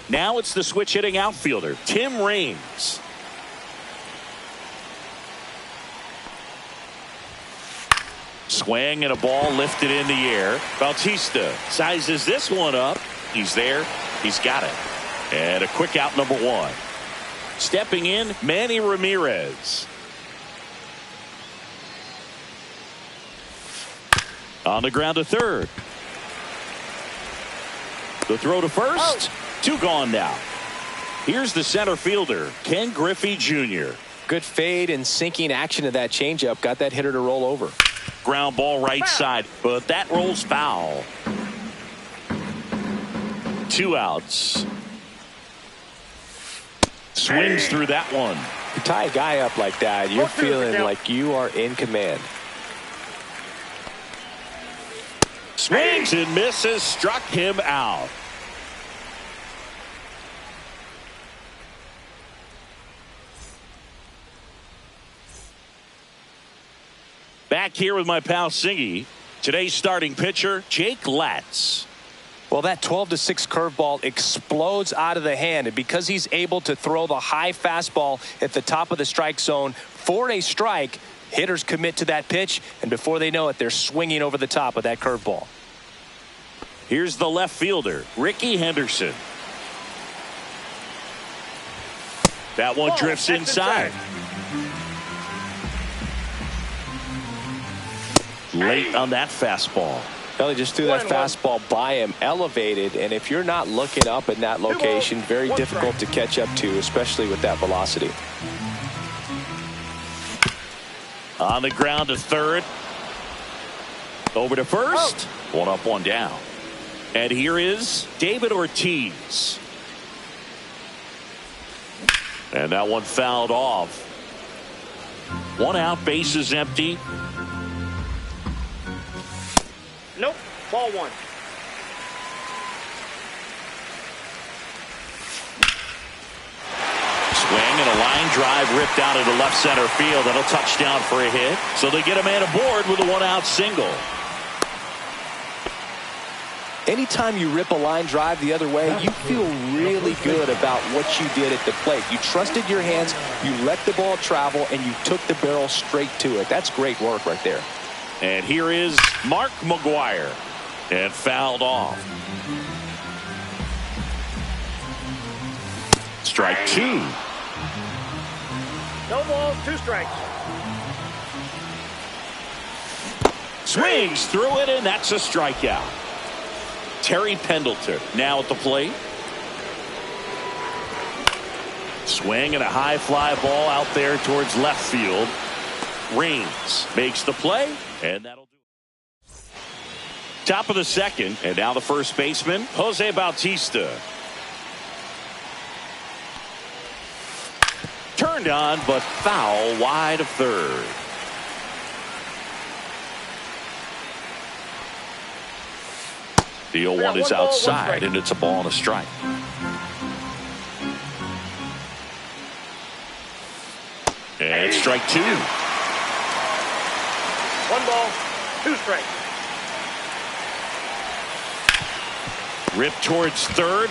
Now it's the switch hitting outfielder, Tim Raines. Swing and a ball lifted in the air. Bautista sizes this one up. He's there. He's got it. And a quick out, number one. Stepping in, Manny Ramirez. On the ground to third. The throw to first. Two gone now. Here's the center fielder, Ken Griffey Jr. Good fade and sinking action of that changeup. Got that hitter to roll over. Ground ball right side, but that rolls foul. Two outs. Swings through that one. You tie a guy up like that, you're feeling like you are in command. Swings and misses, struck him out. Back here with my pal Singy. Today's starting pitcher, Jake Latz. Well, that 12-6 curveball explodes out of the hand, and because he's able to throw the high fastball at the top of the strike zone for a strike, hitters commit to that pitch, and before they know it, they're swinging over the top of that curveball. Here's the left fielder, Ricky Henderson. That one drifts inside. Late on that fastball. Well, they just threw that fastball by him, elevated, and if you're not looking up in that location, very difficult to catch up to, especially with that velocity. On the ground to third. Over to first. One up, one down. And here is David Ortiz. And that one fouled off. One out, bases empty. Nope, ball one. Swing and a line drive ripped out into left center field. That'll touch down for a hit. So they get a man aboard with a one-out single. Anytime you rip a line drive the other way, you feel really good about what you did at the plate. You trusted your hands, you let the ball travel, and you took the barrel straight to it. That's great work right there. And here is Mark McGuire. And fouled off. Strike two. No balls, two strikes. Swings through it, and that's a strikeout. Terry Pendleton now at the plate. Swing and a high fly ball out there towards left field. Raines makes the play, and that'll do it. Top of the second, and now the first baseman, Jose Bautista. Turned on, but foul wide of third. The 0-1 is outside, and it's a ball and a strike. And strike two. One ball, two strikes. Rip towards third.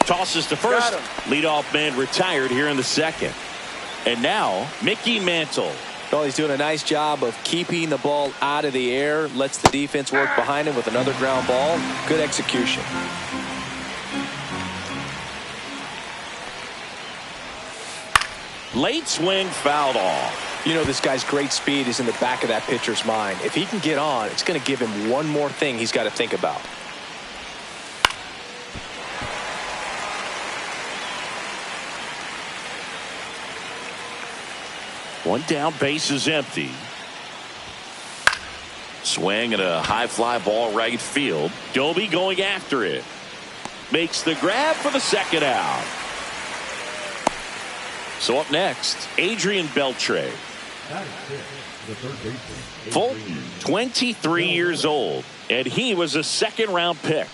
Tosses to first. Leadoff man retired here in the second. And now Mickey Mantle. Well, he's doing a nice job of keeping the ball out of the air. Lets the defense work behind him with another ground ball. Good execution. Late swing fouled off. You know, this guy's great speed is in the back of that pitcher's mind. If he can get on, it's going to give him one more thing he's got to think about. One down, base is empty. Swing and a high fly ball right field. Doby going after it. Makes the grab for the second out. So up next, Adrian Beltre. Fulton, 23 years old, and he was a second-round pick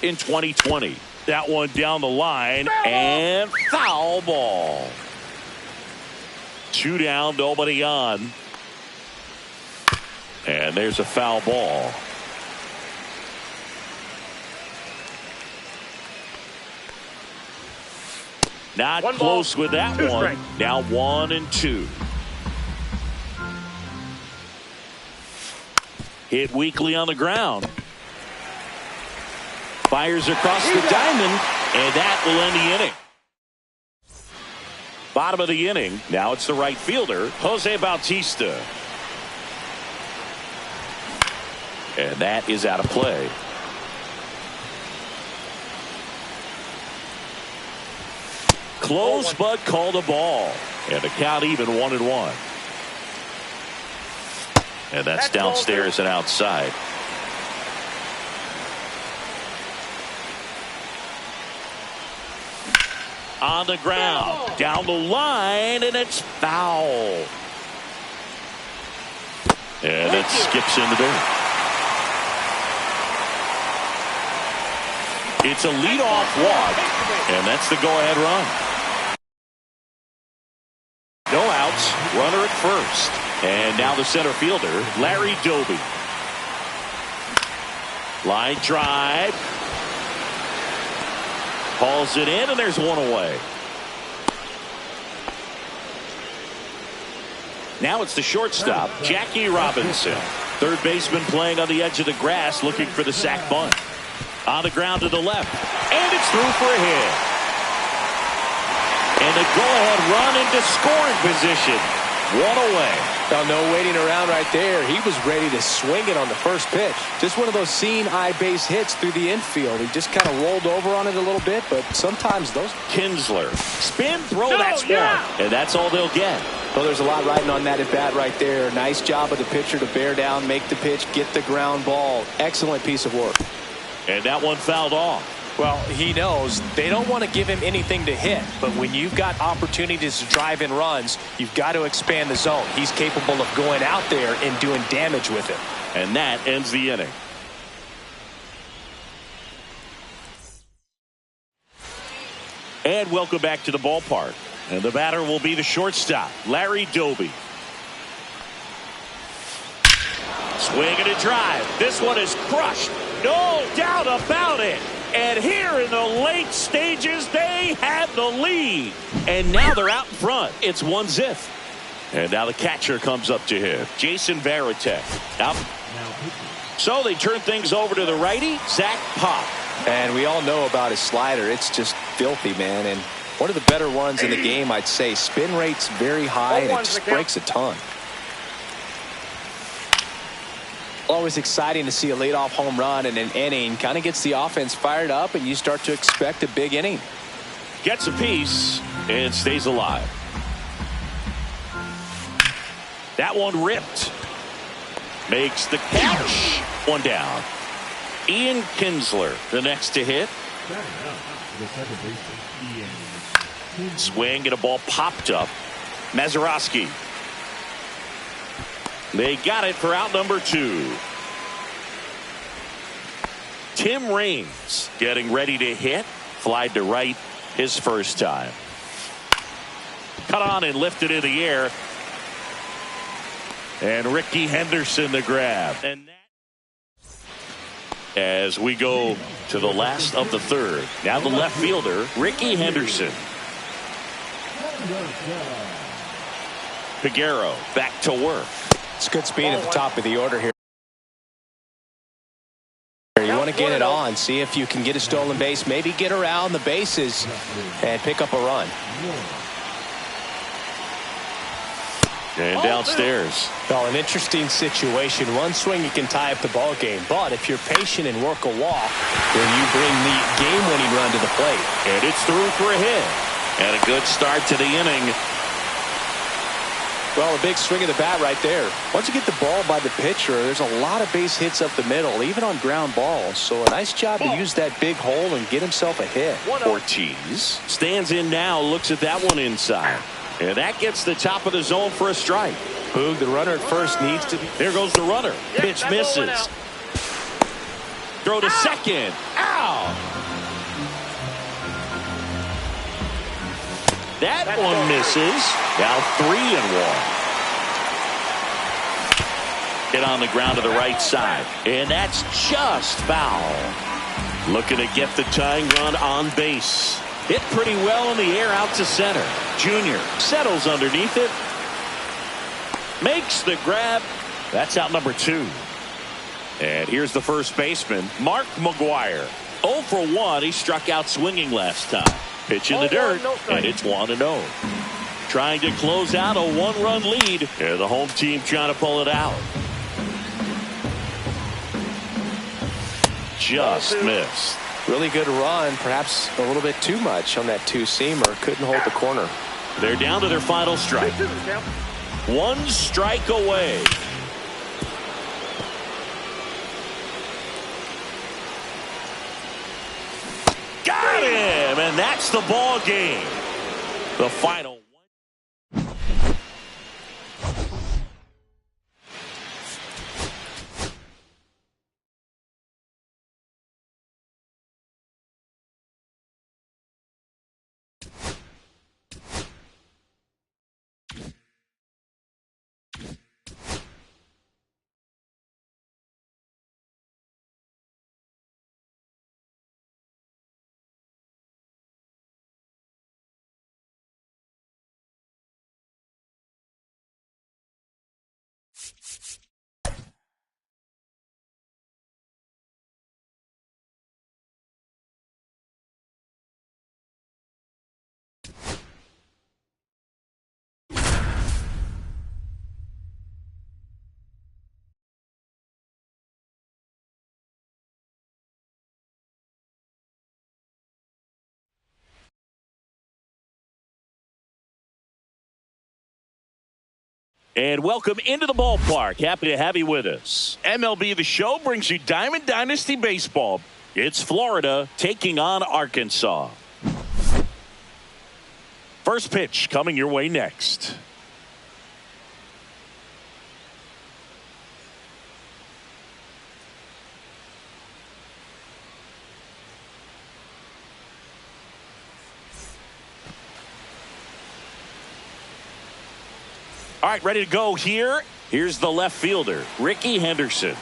in 2020. That one down the line, and foul ball. Two down, nobody on. And there's a foul ball. Not One close ball, with that two one. strikes. Now 1-2. Hit weakly on the ground. Fires across the diamond, and that will end the inning. Bottom of the inning. Now it's the right fielder, Jose Bautista. And that is out of play. Close, but called a ball. And the count even 1-1. And that's downstairs and outside. On the ground, down the line, and it's foul. And it skips in the dirt. It's a leadoff walk, and that's the go-ahead run. No outs, runner at first. And now the center fielder, Larry Doby. Line drive. Hauls it in, and there's one away. Now it's the shortstop, Jackie Robinson. Third baseman playing on the edge of the grass, looking for the sac bunt. On the ground to the left, and it's through for a hit. And a go-ahead run into scoring position. One away. Now, no waiting around right there. He was ready to swing it on the first pitch. Just one of those seeing eye base hits through the infield. He just kind of rolled over on it a little bit, but sometimes those. Kinsler. Spin, throw, that's one. And that's all they'll get. Well, there's a lot riding on that at bat right there. Nice job of the pitcher to bear down, make the pitch, get the ground ball. Excellent piece of work. And that one fouled off. Well, he knows they don't want to give him anything to hit, but when you've got opportunities to drive in runs, you've got to expand the zone. He's capable of going out there and doing damage with it. And that ends the inning. And welcome back to the ballpark. And the batter will be the shortstop, Larry Doby. Swing and a drive. This one is crushed. No doubt about it. And here in the late stages, they have the lead. And now they're out in front. It's 1-0. And now the catcher comes up to him, Jason Varitek. Up. So they turn things over to the righty, Zach Pop. And we all know about his slider. It's just filthy, man. And one of the better ones in the game, I'd say. Spin rate's very high, and it just breaks a ton. Always exciting to see a leadoff home run in an inning. Kind of gets the offense fired up, and you start to expect a big inning. Gets a piece and stays alive. That one ripped. Makes the catch. One down. Ian Kinsler, the next to hit. Swing and a ball popped up. Mazeroski. They got it for out number 2. Tim Raines getting ready to hit. Flied to right his first time. Cut on and lifted in the air. And Ricky Henderson the grab. And that, as we go to the last of the third. Now the left fielder, Ricky Henderson. Peguero back to work. It's good speed at the top of the order here. You want to get it on, see if you can get a stolen base, maybe get around the bases and pick up a run. And downstairs. Well, an interesting situation. One swing you can tie up the ball game, but if you're patient and work a walk, then you bring the game-winning run to the plate. And it's through for a hit. And a good start to the inning. Well, a big swing of the bat right there. Once you get the ball by the pitcher, there's a lot of base hits up the middle, even on ground balls. So a nice job to use that big hole and get himself a hit. Ortiz stands in now, looks at that one inside. And that gets the top of the zone for a strike. Boog, the runner at first needs to be. There goes the runner. Pitch misses. Throw to second. Out. That one misses. Now 3-1. Hit on the ground to the right side. And that's just foul. Looking to get the tying run on base. Hit pretty well in the air out to center. Junior settles underneath it. Makes the grab. That's out number 2. And here's the first baseman, Mark McGwire. 0 for 1. He struck out swinging last time. Pitch in the dirt, and it's 1-0. Trying to close out a 1-run lead. And the home team trying to pull it out. Just missed. Really good run, perhaps a little bit too much on that two-seamer. Couldn't hold the corner. They're down to their final strike. 1 strike away. Got him, and that's the ball game. The final. And welcome into the ballpark. Happy to have you with us. MLB The Show brings you Diamond Dynasty Baseball. It's Florida taking on Arkansas. First pitch coming your way next. All right, ready to go here. Here's the left fielder, Ricky Henderson.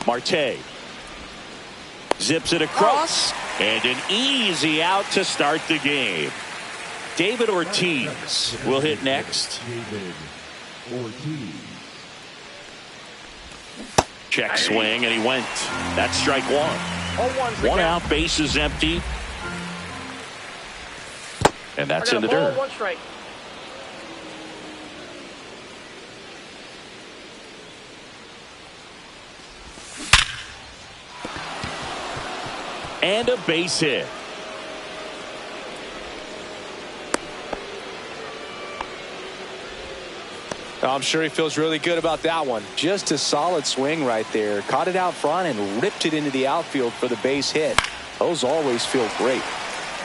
Marte zips it across, and an easy out to start the game. David Ortiz will hit next. Check swing, and he went. That's strike 1. 1 out, base is empty. And that's in the dirt. 1 strike. And a base hit. I'm sure he feels really good about that one. Just a solid swing right there. Caught it out front and ripped it into the outfield for the base hit. Those always feel great.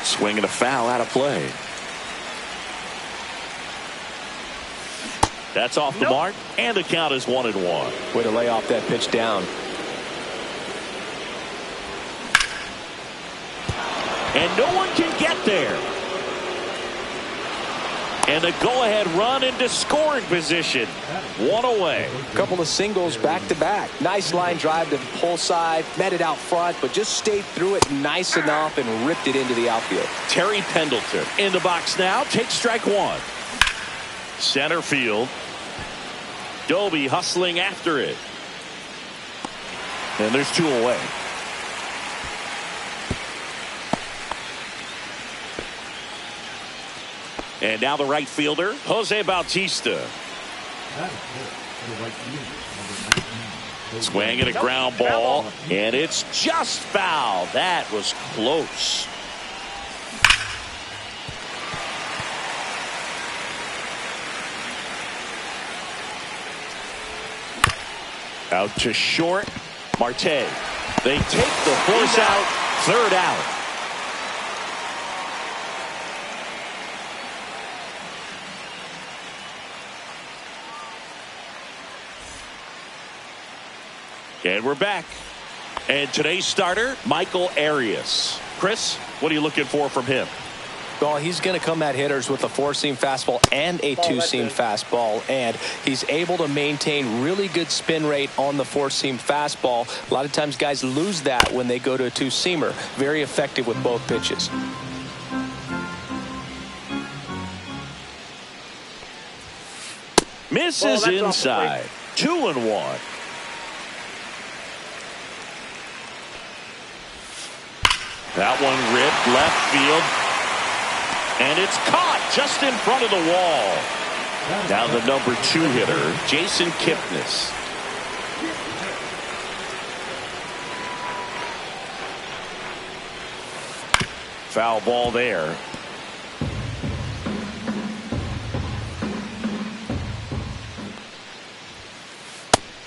Swing and a foul out of play. That's off the mark, and the count is 1-1. Way to lay off that pitch down. And no one can get there. And a go-ahead run into scoring position. 1 away. A couple of singles back-to-back. Nice line drive to the pull side. Met it out front, but just stayed through it nice enough and ripped it into the outfield. Terry Pendleton in the box now. Takes strike 1. Center field. Doby hustling after it. And there's 2 away. And now the right fielder, Jose Bautista. Swing and a ground ball, and it's just foul. That was close. Out to short. Marte. They take the force out. 3rd out. And we're back. And today's starter, Michael Arias. Chris, what are you looking for from him? Well, he's going to come at hitters with a four-seam fastball and a two-seam fastball, and he's able to maintain really good spin rate on the four-seam fastball. A lot of times guys lose that when they go to a two-seamer. Very effective with both pitches. Misses inside. 2-1. That one ripped left field. And it's caught just in front of the wall. Now the number 2 hitter, Jason Kipnis. Foul ball there.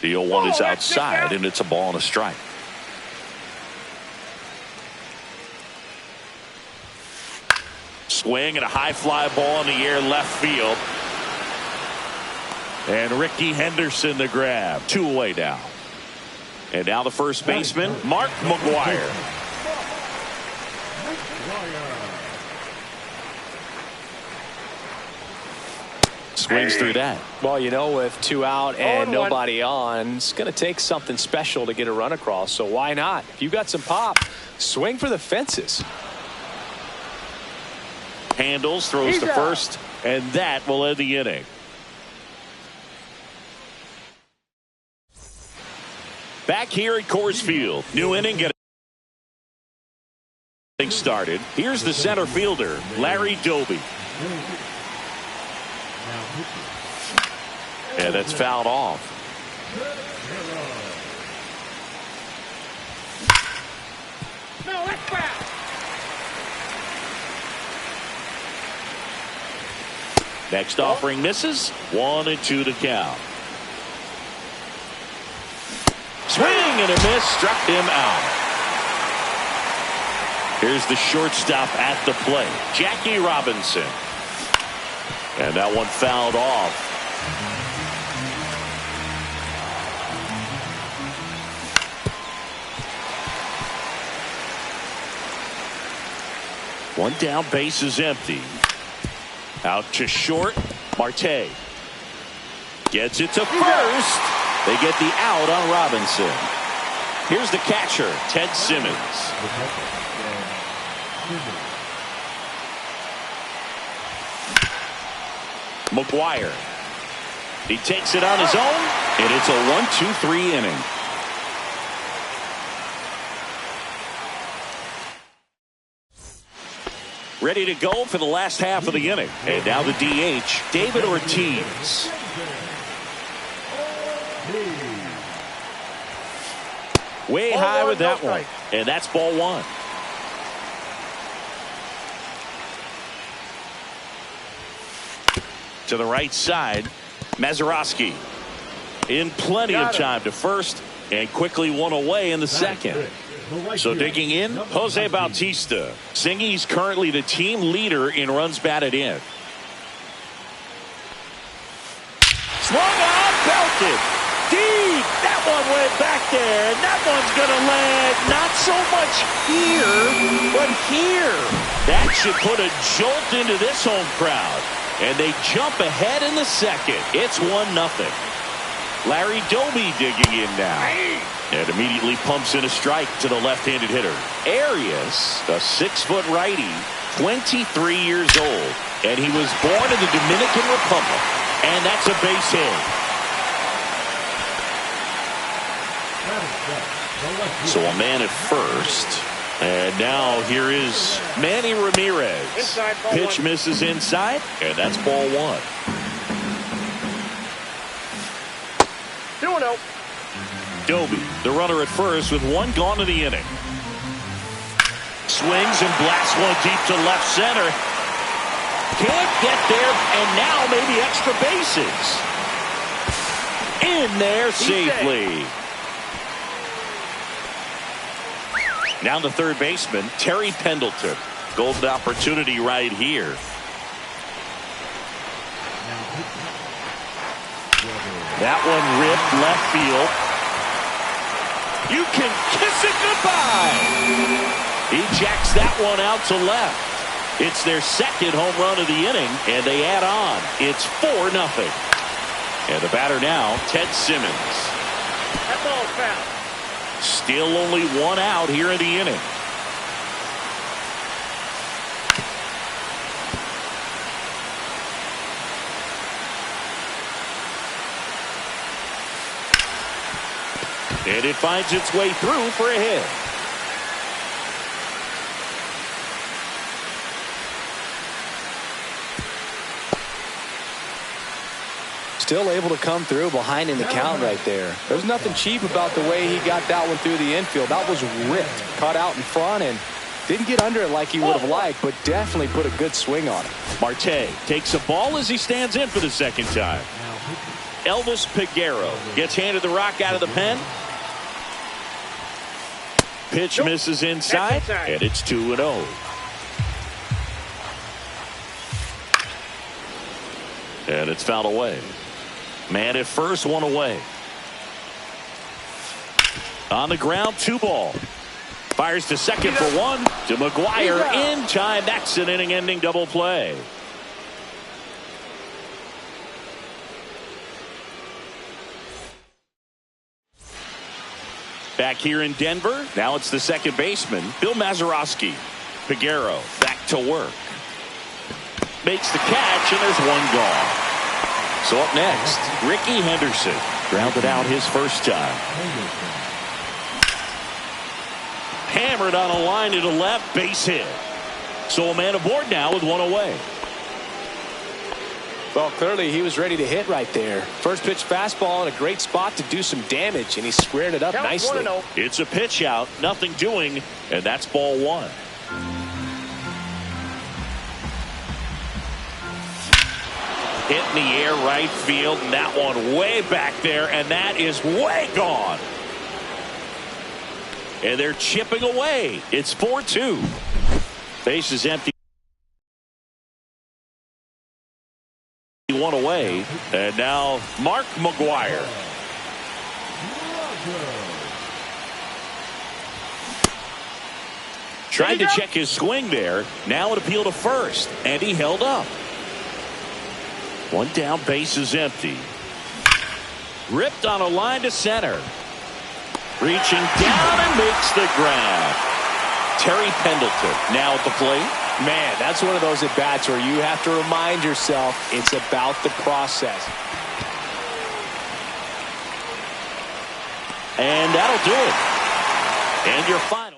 The 0-1 is outside, and it's a ball and a strike. Swing and a high fly ball in the air left field. And Ricky Henderson the grab. 2 away now. And now the first baseman, Mark McGwire. Swings through that. Well, you know, with 2 out and nobody on, it's going to take something special to get a run across. So why not? If you got some pop, swing for the fences. Handles, throws to first, and that will end the inning. Back here at Coors Field, new inning getting started. Here's the center fielder, Larry Doby. And that's fouled off. No, that's foul. Next offering misses. 1-2 to count. Swing and a miss. Struck him out. Here's the shortstop at the plate, Jackie Robinson. And that one fouled off. One down, base is empty. Out to short, Marte. Gets it to first. They get the out on Robinson. Here's the catcher, Ted Simmons. McGwire. He takes it on his own, and it's a 1-2-3 inning. Ready to go for the last half of the inning. And now the DH, David Ortiz. Way high with that one. And that's ball 1. To the right side, Mazeroski. In plenty of time to first, and quickly one away in the second. So digging in, Jose Bautista. Singy's currently the team leader in runs batted in. Swung on, belted. Deep. That one went back there. And that one's going to land not so much here, but here. That should put a jolt into this home crowd. And they jump ahead in the second. It's 1-0. Larry Doby digging in now. And immediately pumps in a strike to the left-handed hitter. Arias, a 6-foot righty, 23 years old. And he was born in the Dominican Republic. And that's a base hit. So a man at first. And now here is Manny Ramirez. Pitch misses inside, and that's ball 1. 2-0. Doby, the runner at first with 1 gone in the inning. Swings and blasts one deep to left center. Can't get there, and now maybe extra bases. In there safely. Now the third baseman, Terry Pendleton. Golden opportunity right here. That one ripped left field. You can kiss it goodbye. He jacks that one out to left. It's their second home run of the inning, and they add on. It's 4-0. And the batter now, Ted Simmons. That ball's foul. Still only one out here in the inning. And it finds its way through for a hit. Still able to come through behind in the count right there. There's nothing cheap about the way he got that one through the infield. That was ripped, caught out in front, and didn't get under it like he would have liked, but definitely put a good swing on it. Marte takes a ball as he stands in for the second time. Elvis Peguero gets handed the rock out of the pen. Pitch misses inside, and it's 2-0. And it's fouled away. Man at first, one away. On the ground, 2 ball. Fires to second for 1. To McGuire in time. That's an inning-ending double play. Back here in Denver, now it's the second baseman, Bill Mazeroski. Peguero back to work. Makes the catch, and there's 1 gone. So up next, Ricky Henderson. Grounded out his first time. Hammered on a line to the left, base hit. So a man aboard now with 1 away. Well, clearly he was ready to hit right there. First pitch fastball in a great spot to do some damage, and he squared it up nicely. It's a pitch out, nothing doing, and that's ball 1. Hit in the air right field, and that one way back there, and that is way gone. And they're chipping away. It's 4-2. Base is empty. 1 away, and now Mark McGuire. Tried to check his swing there. Now an appeal to first, and he held up. 1 down, base is empty. Ripped on a line to center. Reaching down and makes the grab. Terry Pendleton now at the plate. Man, that's one of those at-bats where you have to remind yourself it's about the process. And that'll do it. And your final.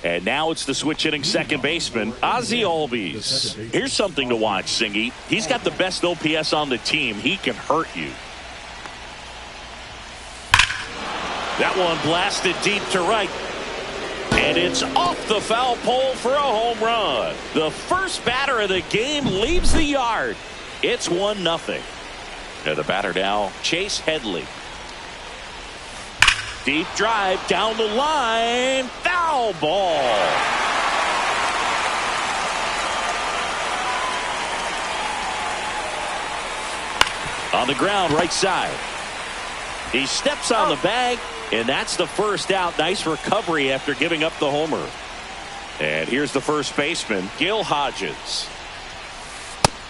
And now it's the switch hitting second baseman, Ozzie Albies. Here's something to watch, Singy. He's got the best OPS on the team. He can hurt you. That one blasted deep to right. And it's off the foul pole for a home run. The first batter of the game leaves the yard. It's 1-0. And the batter now, Chase Headley. Deep drive down the line. Foul ball. On the ground, right side. He steps on the bag, and that's the first out. Nice recovery after giving up the homer. And here's the first baseman, Gil Hodges.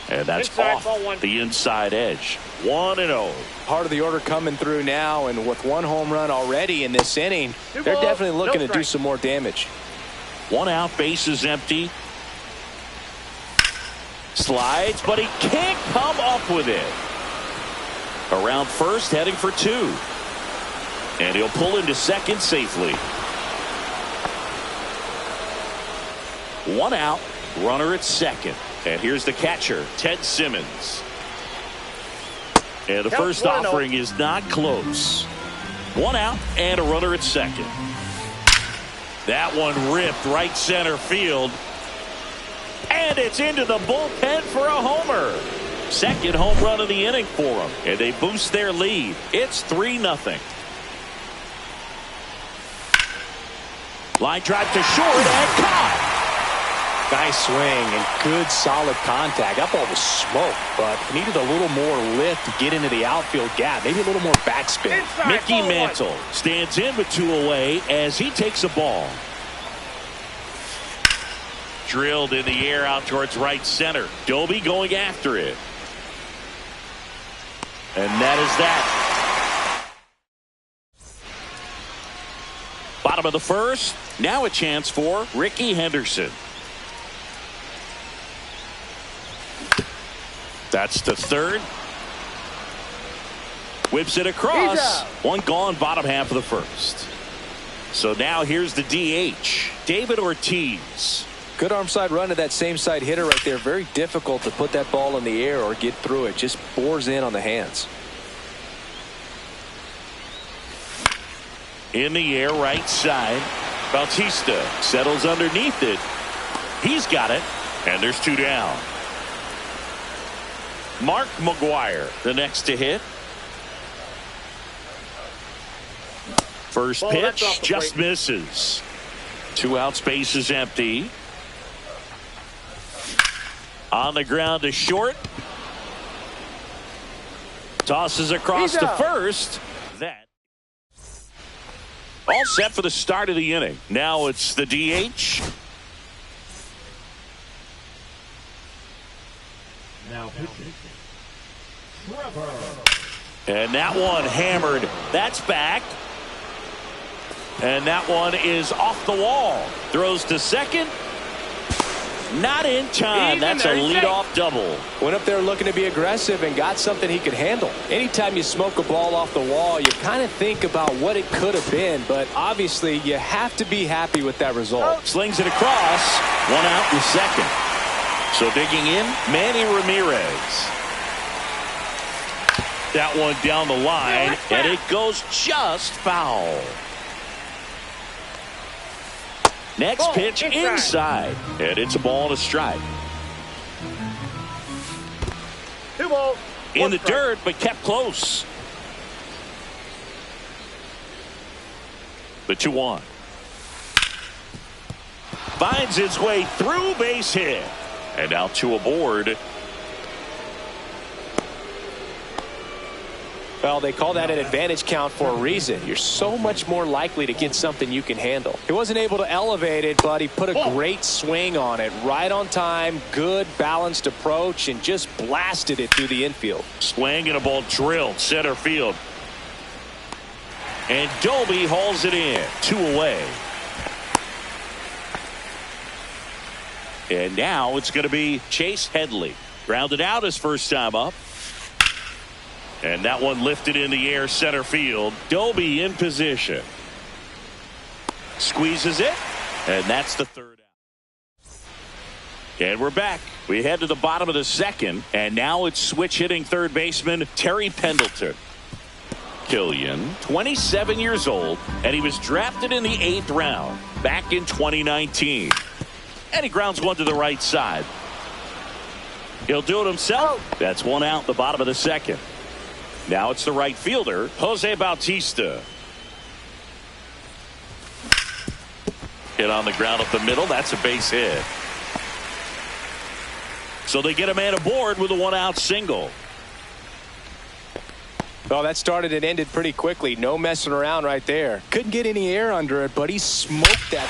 And that's Inside, off ball one. the inside edge. 1-0. Part of the order coming through now, and with one home run already in this inning, Two they're balls, definitely looking no to do strike. some more damage. 1 out, base is empty. Slides, but he can't come up with it. Around first, heading for 2. And he'll pull into second safely. 1 out, runner at second. And here's the catcher, Ted Simmons. And the Count first 1-0. offering is not close. 1 out and a runner at second. That one ripped right center field. And it's into the bullpen for a homer. Second home run of the inning for them. And they boost their lead. It's 3-0. Line drive to short and caught. Nice swing and good solid contact. That ball was smoked, but needed a little more lift to get into the outfield gap. Maybe a little more backspin. Inside, Mickey ball one. Mantle stands in with 2 away as he takes a ball. Drilled in the air out towards right center. Doby going after it. And that is that. Bottom of the first. Now a chance for Ricky Henderson. That's to third. Whips it across. One gone, bottom half of the first. So now here's the DH, David Ortiz. Good arm side run to that same side hitter right there. Very difficult to put that ball in the air or get through it. Just bores in on the hands. In the air, right side. Bautista settles underneath it. He's got it. And there's 2 down. Mark McGuire, the next to hit. First Ball, that's off pitch the just plate. misses. 2 out, space is empty. On the ground to short. Tosses across He's to out. first. That. All set for the start of the inning. Now it's the DH. Now pitching. Trevor. And that one hammered. That's back. And that one is off the wall. Throws to second. Not in time. Even That's a there, he's leadoff double. Went up there looking to be aggressive and got something he could handle. Anytime you smoke a ball off the wall, you kind of think about what it could have been, but obviously you have to be happy with that result. Slings it across. 1 out in second. So digging in, Manny Ramirez. That one down the line, and it goes just foul. Next Ball, pitch inside, and it's a ball and a strike. 2 balls. In 1 the strike. dirt, but kept close. The 2-1. Finds its way through, base hit. And now 2 aboard. Well, they call that an advantage count for a reason. You're so much more likely to get something you can handle. He wasn't able to elevate it, but he put a great swing on it. Right on time, good balanced approach, and just blasted it through the infield. Swing and a ball drilled center field. And Doby hauls it in. 2 away. And now it's going to be Chase Headley. Grounded out his first time up. And that one lifted in the air center field. Doby in position. Squeezes it. And that's the 3rd out. And we're back. We head to the bottom of the second. And now it's switch hitting third baseman Terry Pendleton. Killian, 27 years old, and he was drafted in the 8th round back in 2019. And he grounds one to the right side. He'll do it himself. That's 1 out, the bottom of the second. Now it's the right fielder, Jose Bautista. Hit on the ground up the middle. That's a base hit. So they get a man aboard with a 1 out single. Well, that started and ended pretty quickly. No messing around right there. Couldn't get any air under it, but he smoked that.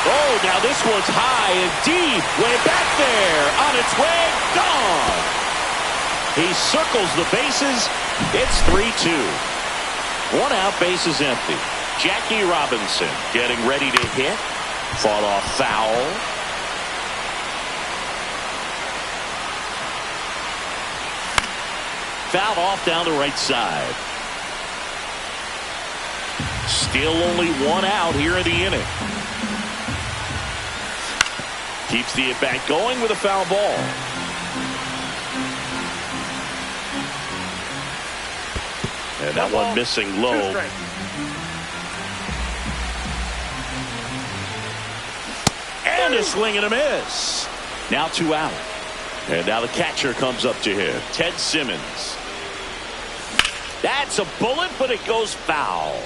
Oh, now this one's high and deep. Way back there. On its way. Gone. He circles the bases. It's 3-2. One out, bases empty. Jackie Robinson getting ready to hit. Fought off foul. Fouled off down the right side. Still only one out here in the inning. Keeps the at-bat going with a foul ball. And that one missing low. And a swing and a miss. Now 2 out. And now the catcher comes up to him. Ted Simmons. That's a bullet, but it goes foul.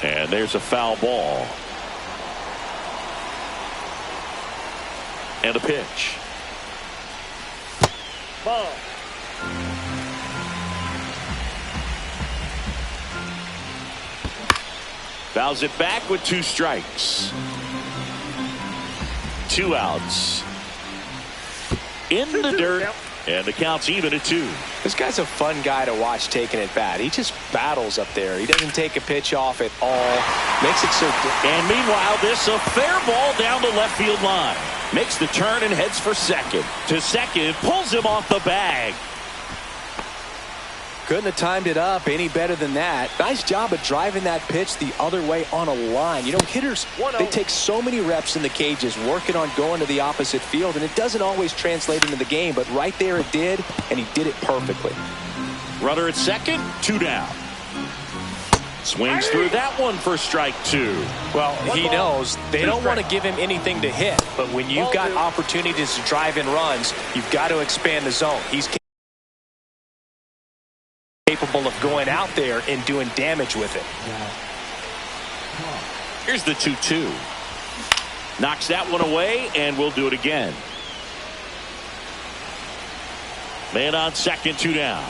And there's a foul ball. And a pitch. Ball. Fouls it back with 2 strikes. 2 outs. In the dirt. And the count's even at 2. This guy's a fun guy to watch taking at bat. He just battles up there. He doesn't take a pitch off at all. Makes it so. And meanwhile, this a fair ball down the left field line. Makes the turn and heads for second. To second, pulls him off the bag. Couldn't have timed it up any better than that. Nice job of driving that pitch the other way on a line. You know, hitters, they take so many reps in the cages working on going to the opposite field, and it doesn't always translate into the game, but right there it did, and he did it perfectly. Runner at second, 2 down. Swings through that one for strike 2. Well, he knows they don't want to give him anything to hit, but when you've got opportunities to drive in runs, you've got to expand the zone. He's capable of going out there and doing damage with it. Here's the 2-2. Knocks that one away, and we'll do it again. Man on second, 2 down.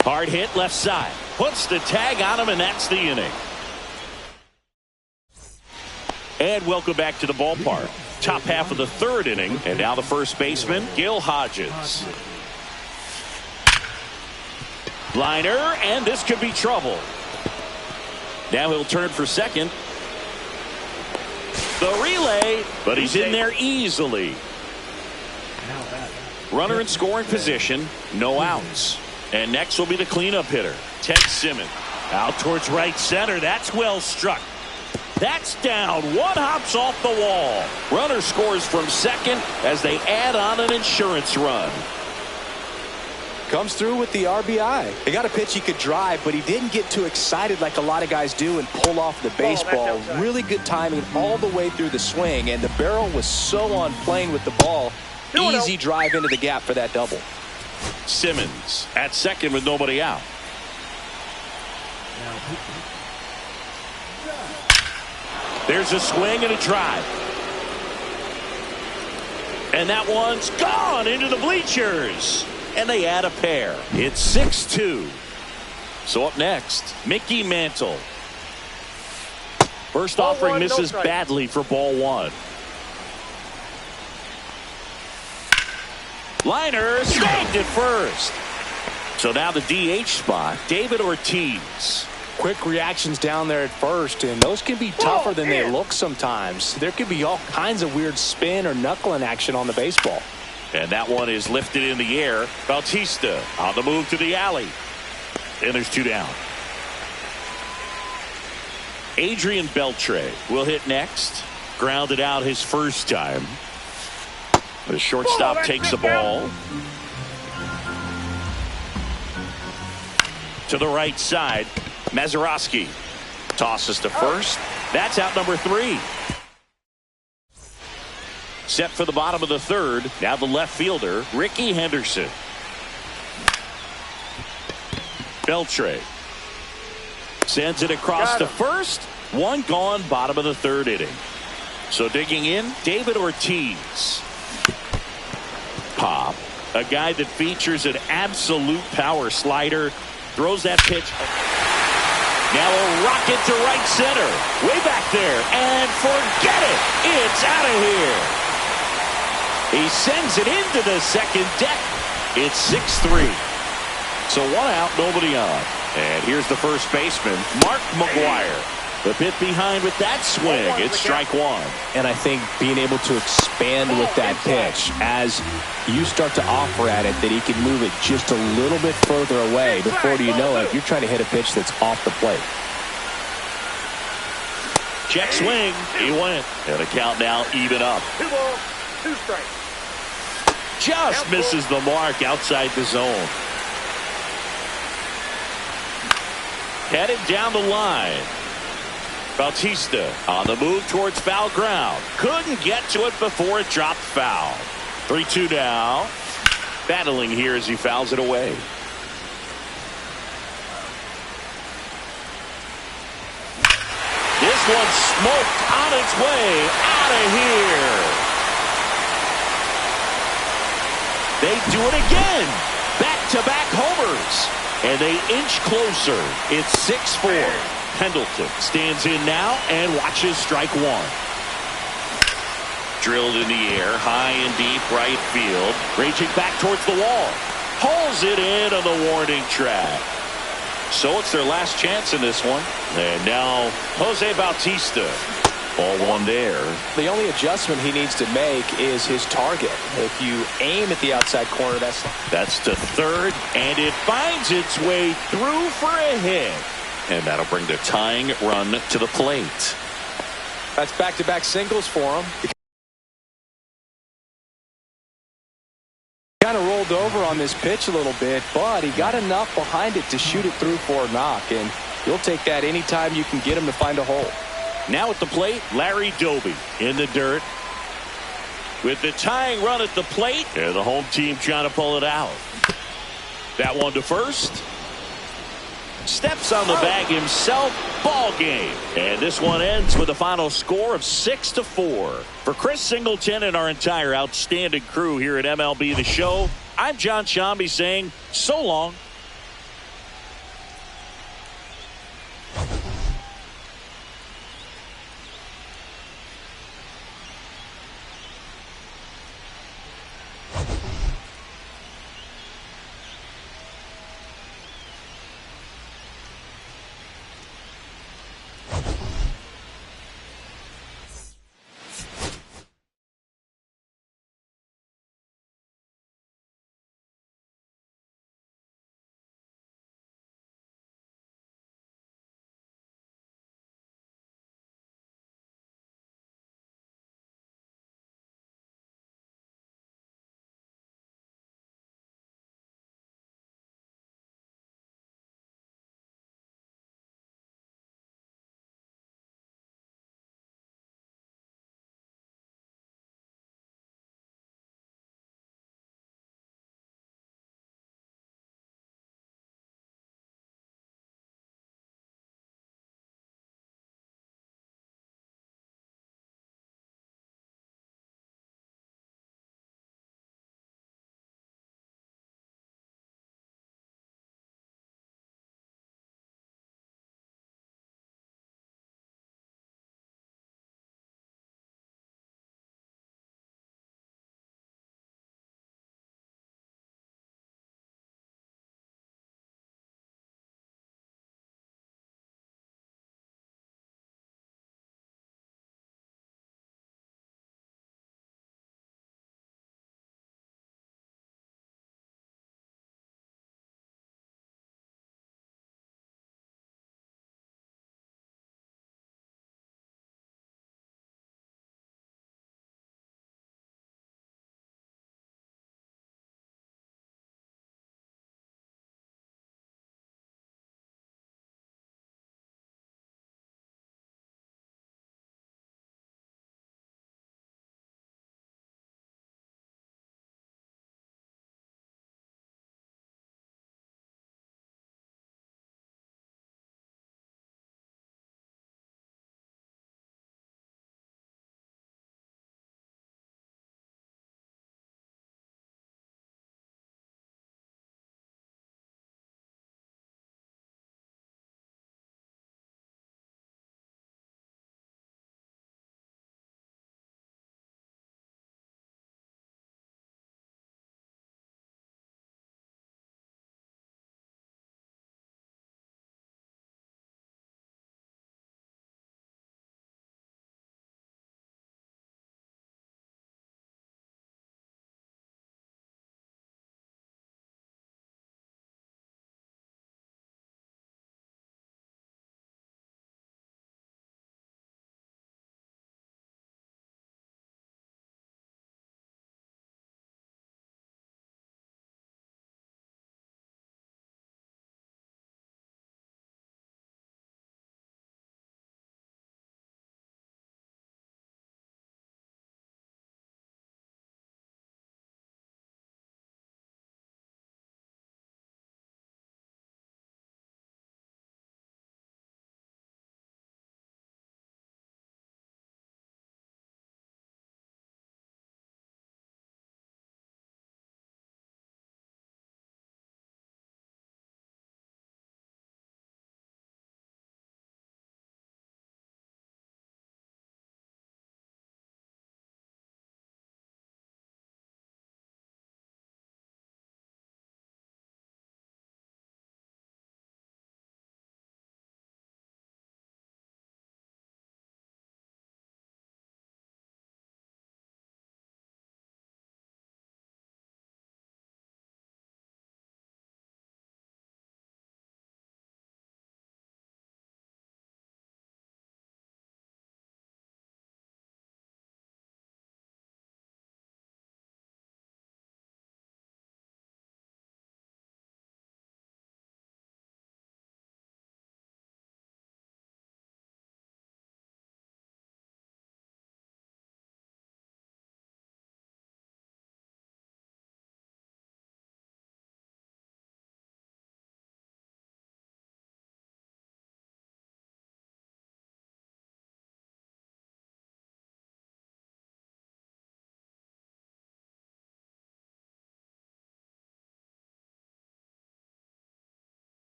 Hard hit left side. Puts the tag on him, and that's the inning. And welcome back to the ballpark. Top half of the 3rd inning, and now the first baseman, Gil Hodges. Liner, and this could be trouble. Now he'll turn for second. The relay, but he's in there easily. Runner in scoring position, no outs. And next will be the cleanup hitter, Ted Simmons. Out towards right center. That's well struck. That's down. One hops off the wall. Runner scores from second as they add on an insurance run. Comes through with the RBI. They got a pitch he could drive, but he didn't get too excited like a lot of guys do and pull off the baseball. Really good timing all the way through the swing, and the barrel was so on plane with the ball. Easy drive into the gap for that double. Simmons at second with nobody out. There's a swing and a drive. And that one's gone into the bleachers. And they add a pair. It's 6-2. So up next, Mickey Mantle. First offering misses badly for ball 1. Liner snagged at first. So now the DH spot, David Ortiz. Quick reactions down there at first, and those can be tougher than they look sometimes. There could be all kinds of weird spin or knuckling action on the baseball. And that one is lifted in the air. Bautista on the move to the alley. And there's 2 down. Adrian Beltre will hit next. Grounded out his first time. The shortstop takes the ball. To the right side. Mazeroski tosses to first. That's out number 3. Set for the bottom of the 3rd. Now the left fielder, Ricky Henderson. Beltre sends it across to first. One gone, bottom of the 3rd inning. So digging in, David Ortiz. Pop, a guy that features an absolute power slider. Throws that pitch. Now a rocket to right center. Way back there. And forget it. It's out of here. He sends it into the second deck. It's 6-3. So 1 out, nobody on. And here's the first baseman, Mark McGuire. A bit behind with that swing. It's strike 1. And I think being able to expand with that pitch as you start to offer at it that he can move it just a little bit further away. Before you know it, you're trying to hit a pitch that's off the plate. Check swing. He went. And the count now even up. 2 balls, 2 strikes. Just misses the mark outside the zone. Headed down the line. Bautista on the move towards foul ground. Couldn't get to it before it dropped foul. 3-2 now. Battling here as he fouls it away. This one smoked on its way out of here. They do it again. Back-to-back homers. And they inch closer. It's 6-4. Pendleton stands in now and watches strike 1. Drilled in the air, high and deep right field. Raging back towards the wall. Pulls it in on the warning track. So it's their last chance in this one. And now Jose Bautista. Ball 1 there. The only adjustment he needs to make is his target. If you aim at the outside corner, that's to third, and it finds its way through for a hit. And that'll bring the tying run to the plate. That's back-to-back singles for him. Kind of rolled over on this pitch a little bit, but he got enough behind it to shoot it through for a knock, and you'll take that anytime you can get him to find a hole. Now at the plate, Larry Doby in the dirt. With the tying run at the plate, and the home team trying to pull it out. That one to first. Steps on the bag himself. Ball game. And this one ends with a final score of 6-4. For Chris Singleton and our entire outstanding crew here at MLB The Show, I'm John Shambi saying so long.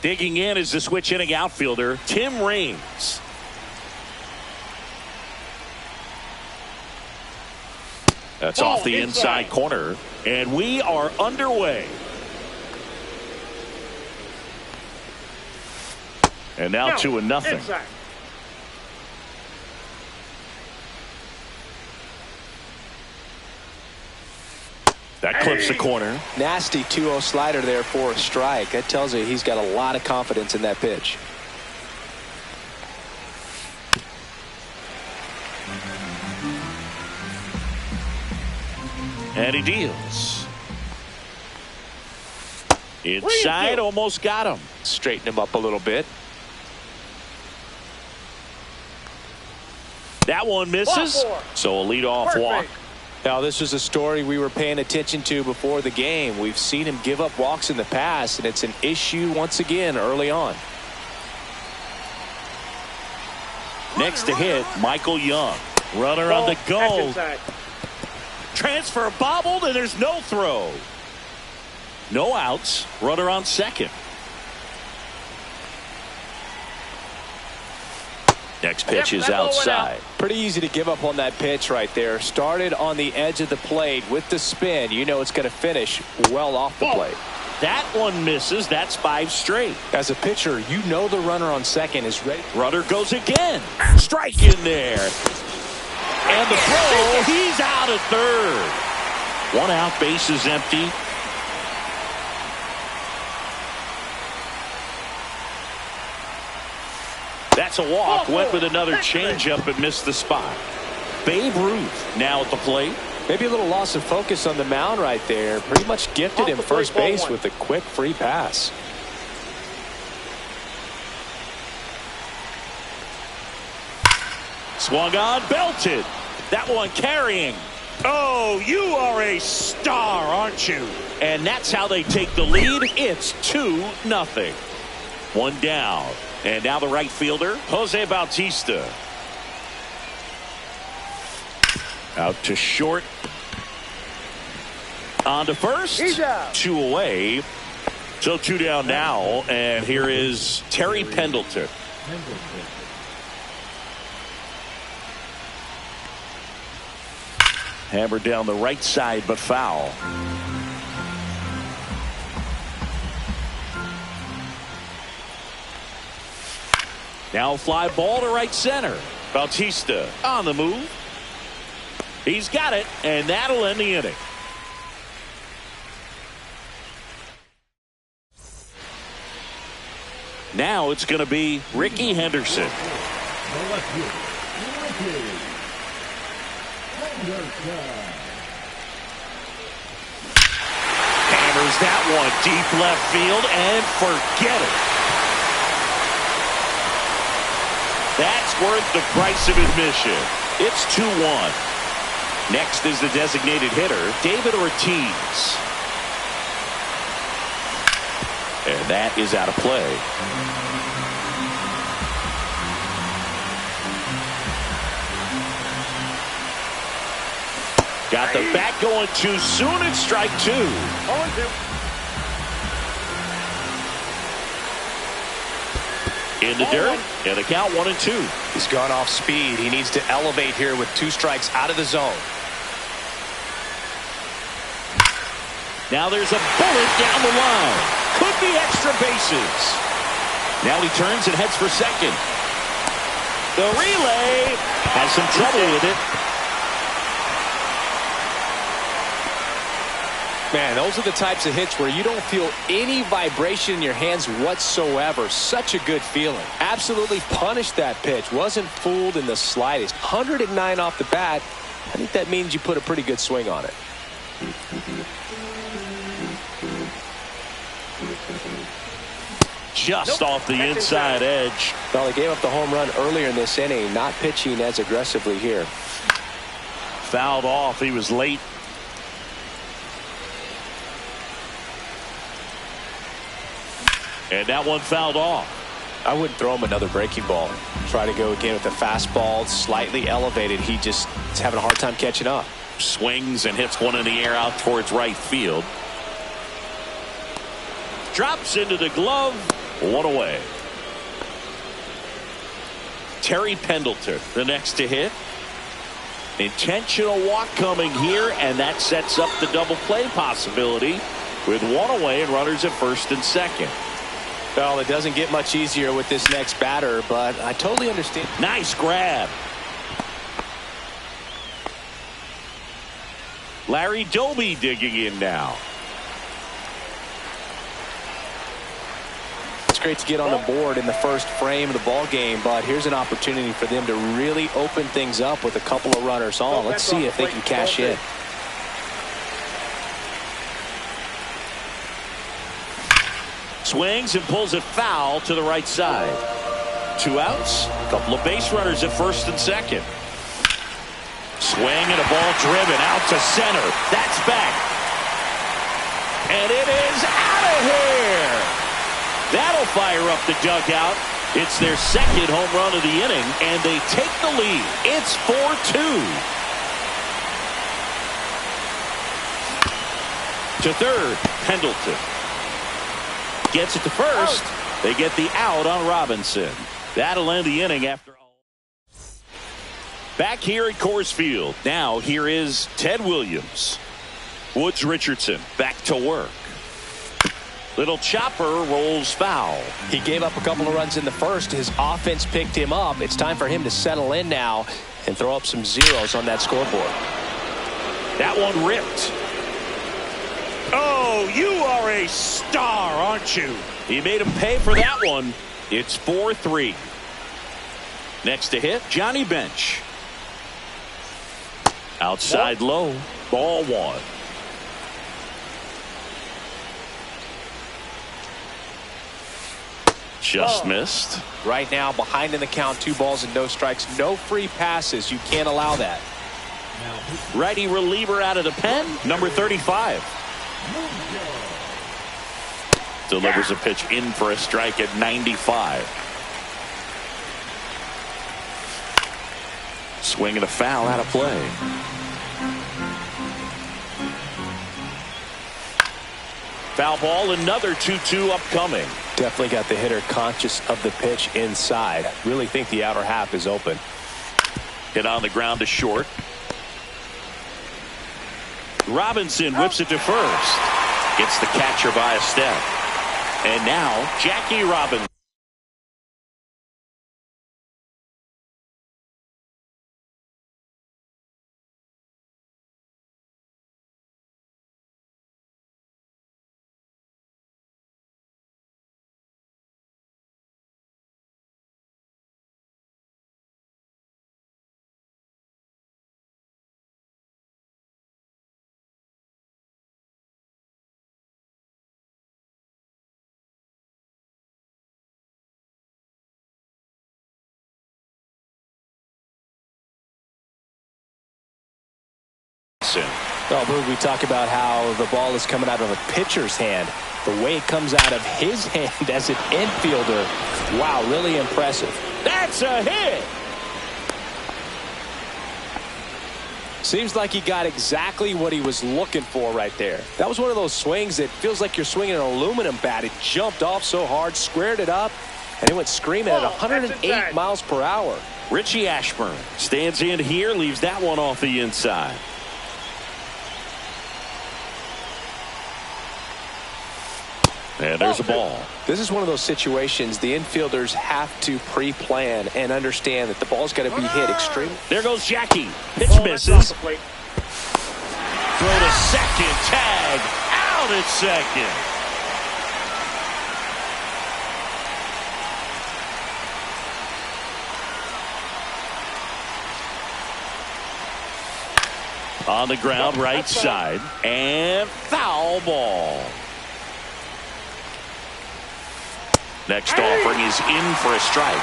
Digging in is the switch hitting outfielder, Tim Raines. That's off the inside corner, and we are underway. And now 2-0. Inside. That clips the corner. Nasty 2-0 slider there for a strike. That tells you he's got a lot of confidence in that pitch. And he deals. Inside, almost got him. Straighten him up a little bit. That one misses. So a leadoff walk. Now, this was a story we were paying attention to before the game. We've seen him give up walks in the past, and it's an issue once again early on. Next to hit, Michael Young. Runner on the go. Transfer bobbled, and there's no throw. No outs. Runner on second. Next pitch is outside. Pretty easy to give up on that pitch right there. Started on the edge of the plate with the spin. You know it's going to finish well off the plate. That one misses. That's 5 straight. As a pitcher, you know the runner on second is ready. Runner goes again. Strike in there. And the throw, he's out at third. 1 out, base is empty. That's a walk. Went with another changeup and missed the spot. Babe Ruth now at the plate. Maybe a little loss of focus on the mound right there. Pretty much gifted him first base with a quick free pass. Swung on, belted. That one carrying. Oh, you are a star, aren't you? And that's how they take the lead. It's 2-0. 1 down. And now the right fielder, Jose Bautista. Out to short. On to first. 2 away. So 2 down now. And here is Terry Pendleton. Hammered down the right side, but foul. Now fly ball to right center. Bautista on the move. He's got it, and that'll end the inning. Now it's going to be Ricky Henderson. Hammers that one deep left field and forget it. That's worth the price of admission. It's 2-1. Next is the designated hitter, David Ortiz. And that is out of play. Got the bat going too soon. It's strike 2. 0-2. In the dirt, and the count 1-2. He's gone off speed. He needs to elevate here with 2 strikes out of the zone. Now there's a bullet down the line. Could be extra bases. Now he turns and heads for second. The relay has some trouble with it. Man, those are the types of hits where you don't feel any vibration in your hands whatsoever. Such a good feeling. Absolutely punished that pitch. Wasn't fooled in the slightest. 109 off the bat. I think that means you put a pretty good swing on it. Just off the inside edge. Well, he gave up the home run earlier in this inning, not pitching as aggressively here. Fouled off. He was late. And that one fouled off. I wouldn't throw him another breaking ball. Try to go again with the fastball, slightly elevated. He just is having a hard time catching up. Swings and hits one in the air out towards right field. Drops into the glove One away. Terry Pendleton, the next to hit. Intentional walk coming here, and that sets up the double play possibility with one away and runners at first and second. Well, it doesn't get much easier with this next batter, but I totally understand. Nice grab. Larry Doby digging in now. It's great to get on the board in the first frame of the ball game, but here's an opportunity for them to really open things up with a couple of runners on. Let's see if they can cash in. Swings and pulls it foul to the right side. 2 outs. A couple of base runners at first and second. Swing and a ball driven out to center. That's back. And it is out of here. That'll fire up the dugout. It's their second home run of the inning, and they take the lead. It's 4-2. To third, Pendleton. Gets it to first. They get the out on Robinson. That'll end the inning after all. Back here at Coors Field. Now here is Ted Williams. Woods Richardson back to work. Little chopper rolls foul. He gave up a couple of runs in the first. His offense picked him up. It's time for him to settle in now and throw up some zeros on that scoreboard. That one ripped. Oh, you are a star, aren't you? He made him pay for that one. It's 4-3. Next to hit, Johnny Bench. Outside low, ball one. Just missed. Right now, behind in the count, 2 balls and no strikes. No free passes. You can't allow that. Righty reliever out of the pen, number 35. Delivers a pitch in for a strike at 95. Swing and a foul out of play. Foul ball, another 2-2 upcoming. Definitely got the hitter conscious of the pitch inside. Really think the outer half is open. Hit on the ground to short. Robinson whips it to first. Gets the catcher by a step. And now Jackie Robinson. Well, Boog, we talk about how the ball is coming out of a pitcher's hand. The way it comes out of his hand as an infielder. Wow, really impressive. That's a hit. Seems like he got exactly what he was looking for right there. That was one of those swings that feels like you're swinging an aluminum bat. It jumped off so hard, squared it up, and it went screaming at 108 miles per hour. Richie Ashburn stands in here, leaves that one off the inside. And there's a ball. This is one of those situations the infielders have to pre-plan and understand that the ball's got to be hit extremely. There goes Jackie. Pitch misses. Throw to second. Tag. Out at second. On the ground, right side. And foul ball. Next offering is in for a strike.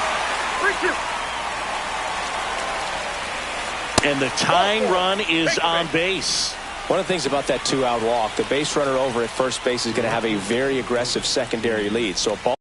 And the tying run is on base. One of the things about that 2-out walk, the base runner over at first base is going to have a very aggressive secondary lead. So a ball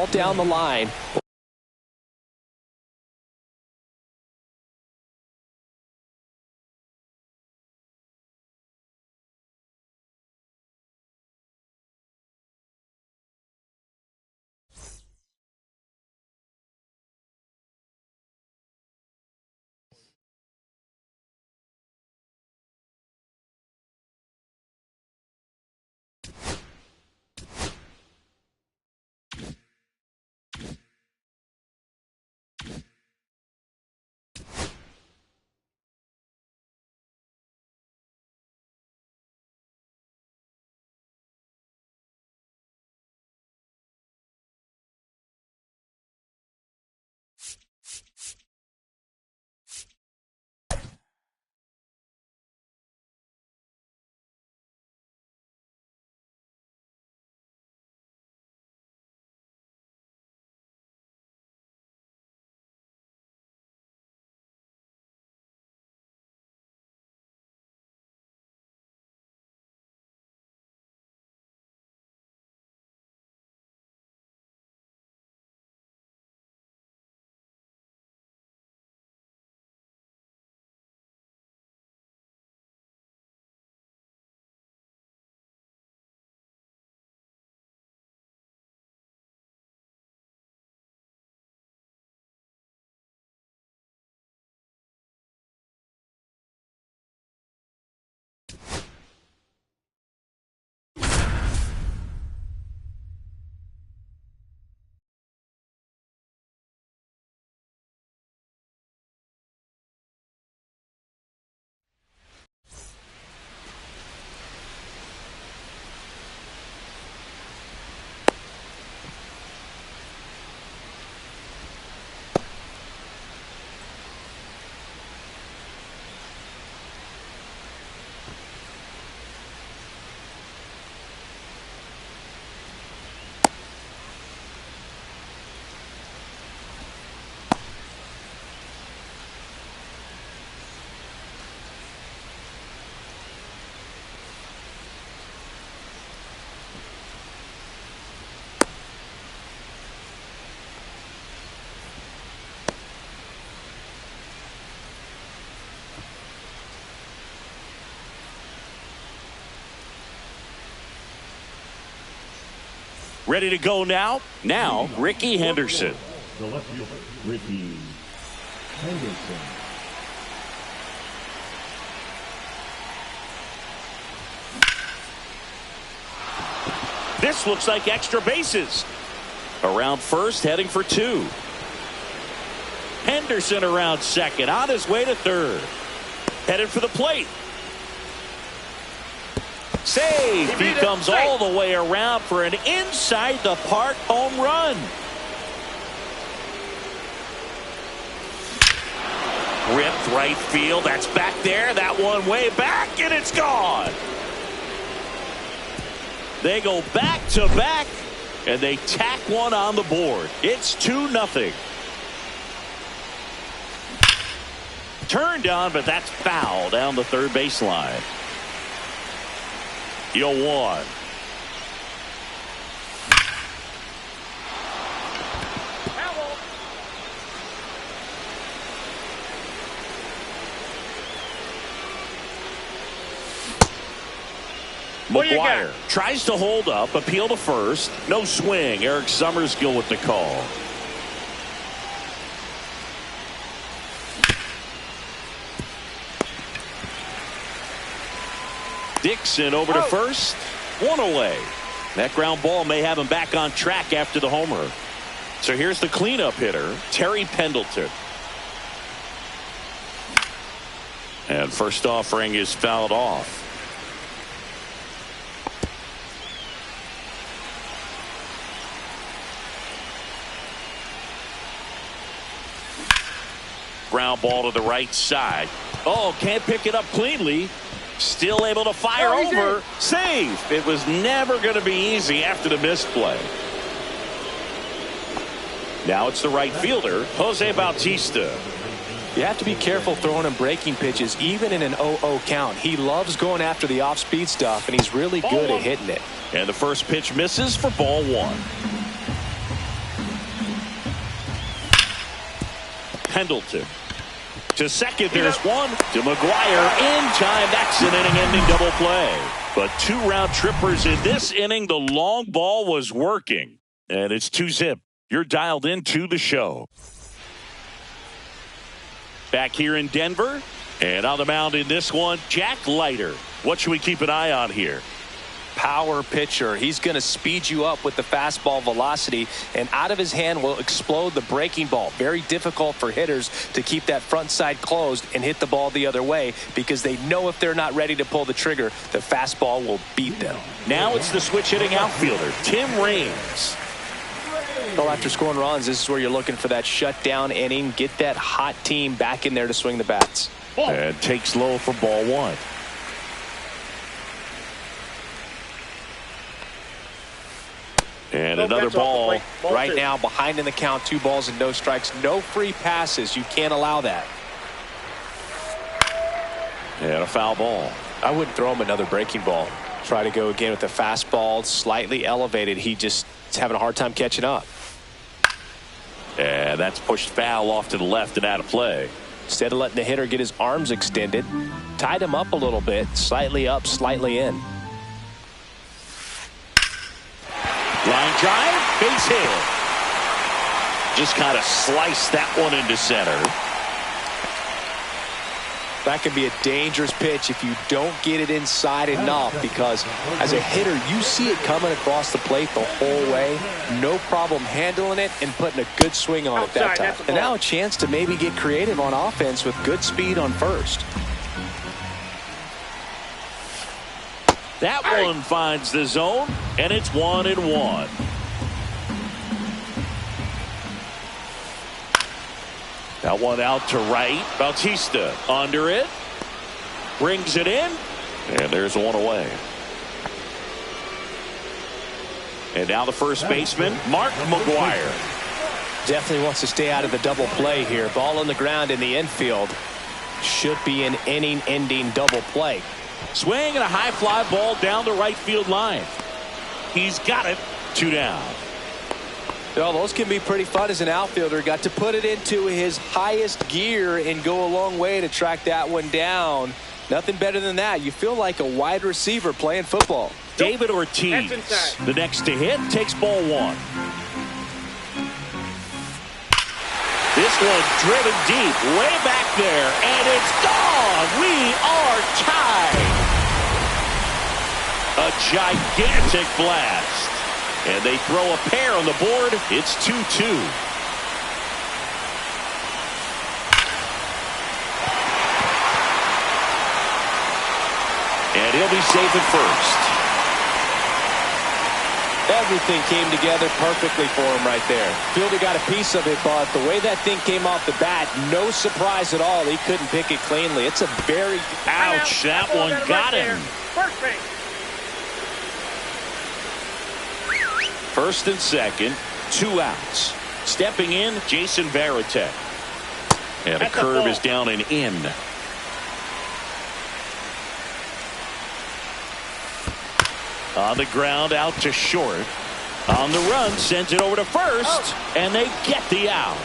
ball down the line. Ready to go now? Now, Ricky Henderson. The left fielder, Ricky Henderson. This looks like extra bases. Around first, heading for two. Henderson around second, on his way to third. Headed for the plate. Save. He comes all the way around for an inside the park home run. Ripped right field. That's back there. That one way back, and it's gone. They go back to back, and they tack one on the board. It's 2-0. Turned on, but that's foul down the third baseline. 0-1. McGuire tries to hold up, appeal to first. No swing. Eric Summerskill with the call. Dixon over to first. One away. That ground ball may have him back on track after the homer. So here's the cleanup hitter, Terry Pendleton. And first offering is fouled off. Ground ball to the right side. Oh, can't pick it up cleanly. Still able to fire over. Save. It was never going to be easy after the misplay. Now it's the right fielder, Jose Bautista. You have to be careful throwing him breaking pitches, even in an 0-0 count. He loves going after the off-speed stuff, and he's really good at hitting it. And the first pitch misses for ball one. Pendleton. To second, there's one. To McGuire in time. That's an inning-ending double play. But 2 round trippers in this inning. The long ball was working. And it's 2-zip. You're dialed into the show. Back here in Denver. And on the mound in this one, Jack Leiter. What should we keep an eye on here? Power pitcher. He's going to speed you up with the fastball velocity, and out of his hand will explode the breaking ball. Very difficult for hitters to keep that front side closed and hit the ball the other way, because they know if they're not ready to pull the trigger, the fastball will beat them. Now it's the switch hitting outfielder, Tim Raines. Well, after scoring runs, this is where you're looking for that shutdown inning. Get that hot team back in there to swing the bats. And takes low for ball 1. And another ball. Right now, behind in the count, 2 balls and no strikes. No free passes. You can't allow that. And a foul ball. I wouldn't throw him another breaking ball. Try to go again with the fastball, slightly elevated. He just is having a hard time catching up. And that's pushed foul off to the left and out of play. Instead of letting the hitter get his arms extended, tied him up a little bit, slightly up, slightly in. Line drive, base hit. Just kind of sliced that one into center. That can be a dangerous pitch if you don't get it inside enough, because as a hitter, you see it coming across the plate the whole way. No problem handling it and putting a good swing on it that time. And now a chance to maybe get creative on offense with good speed on first. That one finds the zone, and it's 1-1. That one out to right. Bautista under it. Brings it in. And there's one away. And now the first baseman, Mark McGuire. Definitely wants to stay out of the double play here. Ball on the ground in the infield. Should be an inning-ending double play. Swing and a high fly ball down the right field line. He's got it. 2 down. Well, those can be pretty fun as an outfielder. Got to put it into his highest gear and go a long way to track that one down. Nothing better than that. You feel like a wide receiver playing football. David Ortiz, the next to hit, takes ball 1. This one driven deep, way back there, and it's gone. We are tied. A gigantic blast. And they throw a pair on the board. It's 2-2. And he'll be safe at first. Everything came together perfectly for him right there. Fielder got a piece of it, but the way that thing came off the bat, no surprise at all. He couldn't pick it cleanly. It's a very... Ouch, that one got him. First base. First and second, 2 outs. Stepping in, Jason Varitek. And a curve is down and in. On the ground, out to short. On the run, sends it over to first, and they get the out.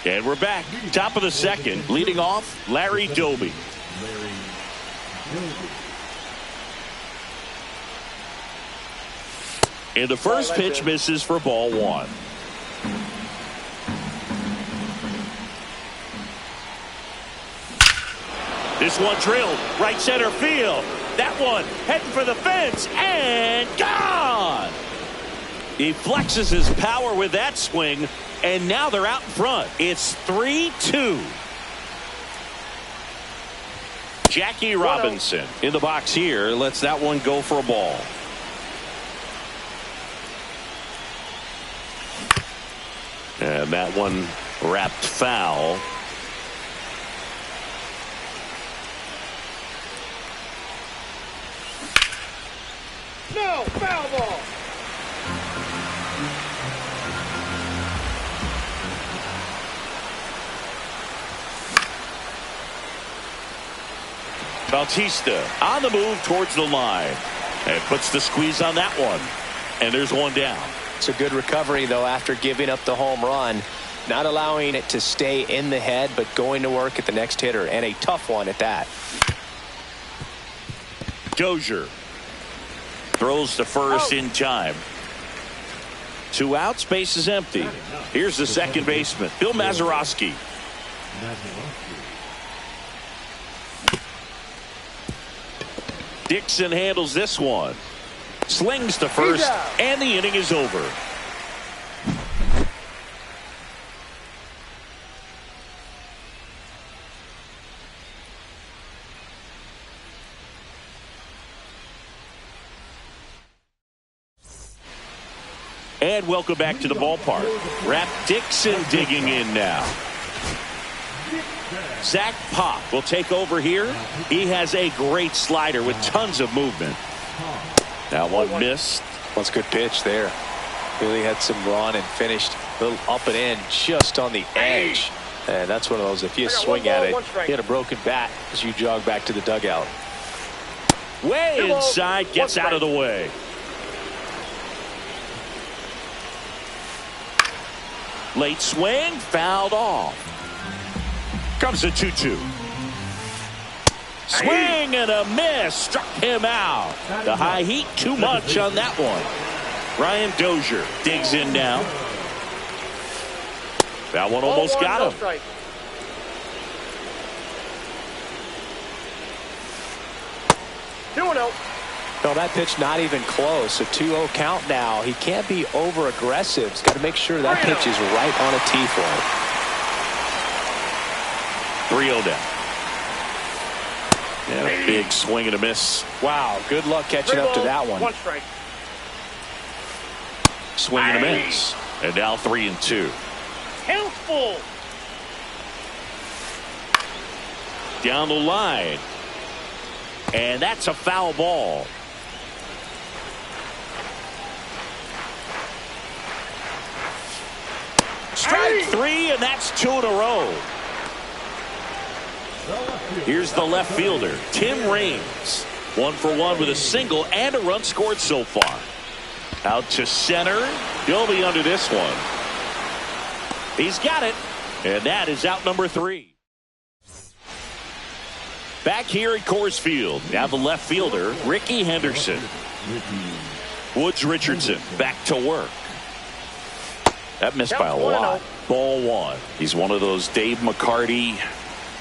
And we're back. Top of the second. Leading off, Larry Doby. And the first pitch misses for ball 1. This one drilled right center field. That one heading for the fence and gone. He flexes his power with that swing, and now they're out in front. It's 3-2. Jackie Robinson in the box here lets that one go for a ball. And that one wrapped foul. No, foul ball. Bautista on the move towards the line. And puts the squeeze on that one. And there's one down. It's a good recovery, though, after giving up the home run. Not allowing it to stay in the head, but going to work at the next hitter, and a tough one at that. Dozier throws to first in time. 2 outs, base is empty. Here's the second baseman, Bill Mazeroski. Dixon handles this one. Slings to first, and the inning is over. And welcome back to the ballpark. Rap Dixon digging in now. Zach Pop will take over here. He has a great slider with tons of movement. That one missed. That's a good pitch there. Really had some run and finished a little up and in just on the edge. And that's one of those, if you swing at it, you had a broken bat as you jog back to the dugout. Way inside, gets out of the way. Late swing, fouled off. Comes a 2-2. Swing and a miss. Struck him out. The high heat, too much on that one. Ryan Dozier digs in now. That one almost got him. 2-0. No, that pitch not even close. A 2-0 count now. He can't be over aggressive. He's got to make sure that pitch is right on a tee for him. 3-0 down. And a big swing and a miss. Wow, good luck catching up to that one. 1 strike. Swing and a miss. And now 3-2. Healthful. Down the line. And that's a foul ball. Strike 3, and that's 2 in a row. Here's the left fielder, Tim Raines. 1 for 1 with a single and a run scored so far. Out to center. He'll be under this one. He's got it. And that is out number 3. Back here at Coors Field, now the left fielder, Ricky Henderson. Woods Richardson back to work. That missed by a lot. Ball 1. He's one of those Dave McCarty,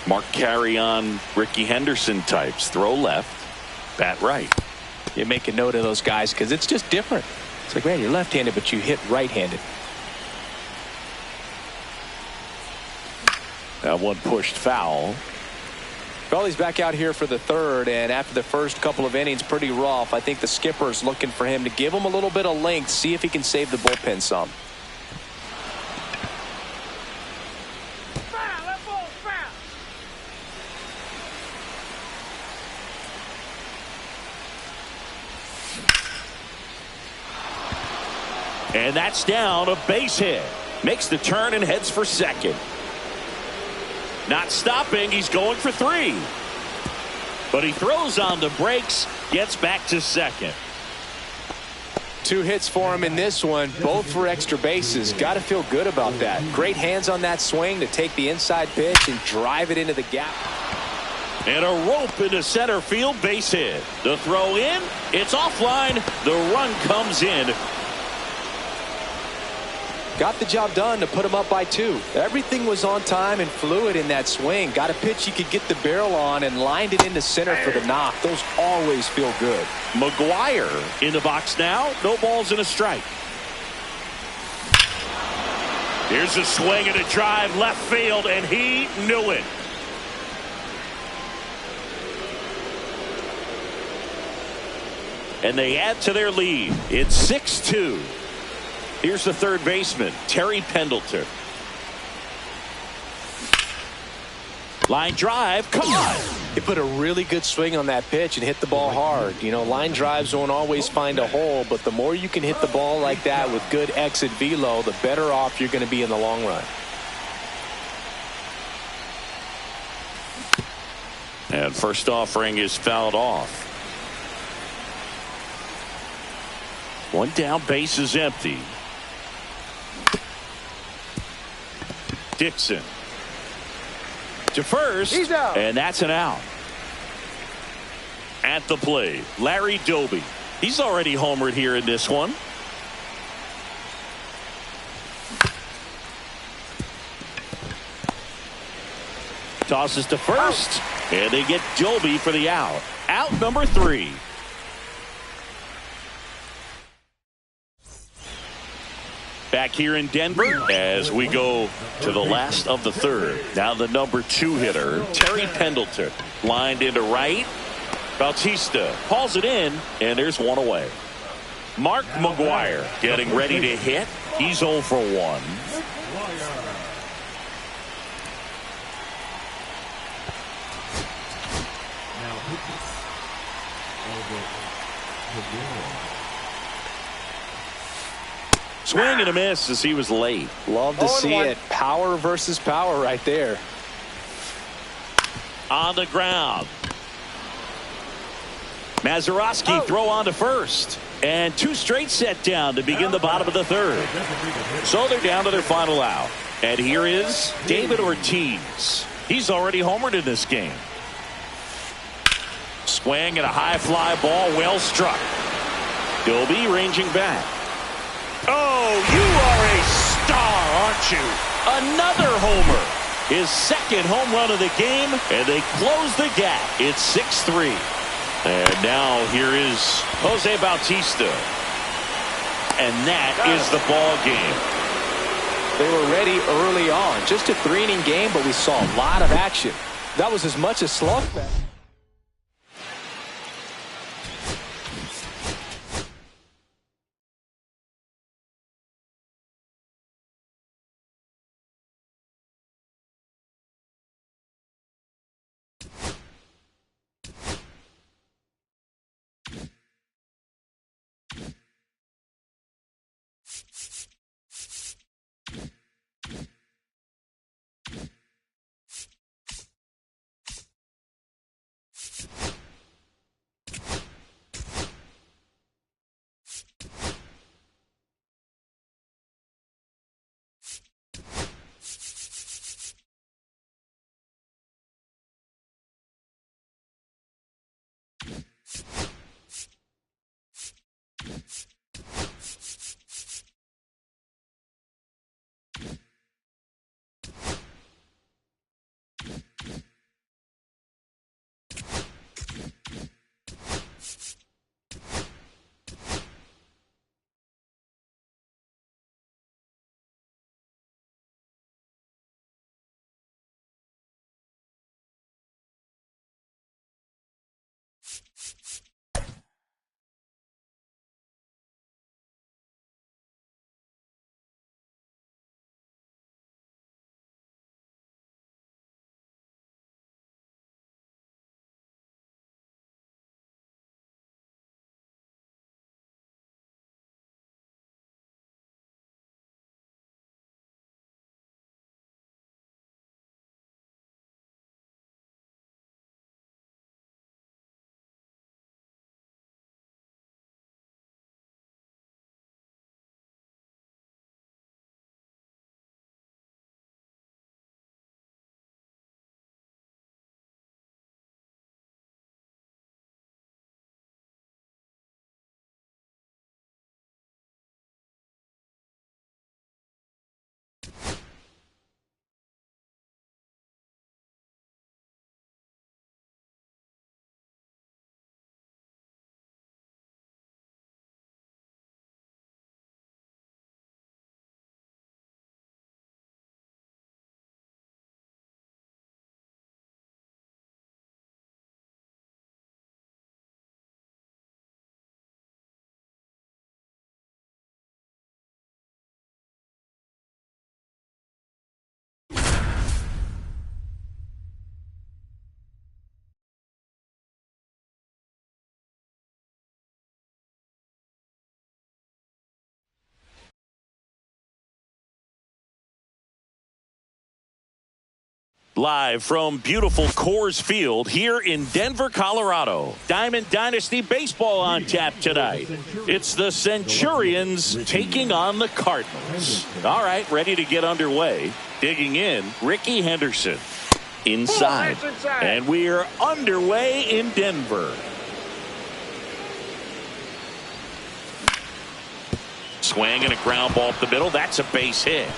Mark Carrion, Ricky Henderson types. Throw left, bat right. You make a note of those guys because it's just different. It's like, man, you're left-handed, but you hit right-handed. That one pushed foul. Well, he's back out here for the third, and after the first couple of innings, pretty rough. I think the skipper's looking for him to give him a little bit of length, see if he can save the bullpen some. And that's down, a base hit. Makes the turn and heads for second. Not stopping, he's going for 3. But he throws on the brakes, gets back to second. 2 hits for him in this one, both for extra bases. Got to feel good about that. Great hands on that swing to take the inside pitch and drive it into the gap. And a rope into center field, base hit. The throw in, it's offline. The run comes in. Got the job done to put him up by 2. Everything was on time and fluid in that swing. Got a pitch he could get the barrel on and lined it into center for the knock. Those always feel good. McGuire in the box now. No balls and a strike. Here's a swing and a drive left field, and he knew it. And they add to their lead. It's 6-2. Here's the third baseman, Terry Pendleton. Line drive, come on. He put a really good swing on that pitch and hit the ball hard. You know, line drives won't always find a hole, but the more you can hit the ball like that with good exit velo, the better off you're going to be in the long run. And first offering is fouled off. One down, base is empty. Dixon to first, He's out. and that's an out. At the plate, Larry Doby. He's already homered here in this one. Tosses to first, and they get Doby for the out. Out number 3. Back here in Denver as we go to the last of the third. Now the number 2 hitter, Terry Pendleton, lined into right. Bautista hauls it in, and there's one away. Mark McGuire getting ready to hit. He's 0 for 1. Swing and a miss as he was late. Love to see it. Power versus power right there. On the ground. Mazeroski throw on to first. And 2 straight set down to begin the bottom of the third. So they're down to their final out. And here is David Ortiz. He's already homered in this game. Swing and a high fly ball, well struck. Doby ranging back. Oh, you are a star, aren't you? Another homer. His second home run of the game, and they close the gap. It's 6-3. And now here is Jose Bautista. And that is the ball game. They were ready early on. Just a 3-inning game, but we saw a lot of action. That was as much as slugfest. Live from beautiful Coors Field here in Denver, Colorado. Diamond Dynasty Baseball on tap tonight. It's the Centurions taking on the Cardinals. All right, ready to get underway. Digging in, Ricky Henderson. Inside. And we're underway in Denver. Swing and a ground ball up the middle. That's a base hit.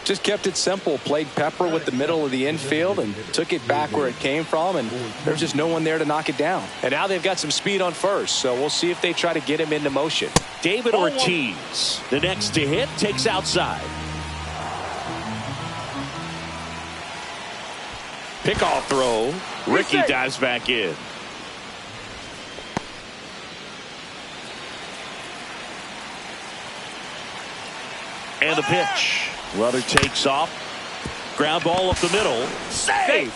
Just kept it simple. Played pepper with the middle of the infield and took it back where it came from, and there's just no one there to knock it down. And now they've got some speed on first, so we'll see if they try to get him into motion. David Ortiz, the next to hit, takes outside. Pickoff throw. Ricky dives back in. And the pitch. Runner takes off. Ground ball up the middle. Safe.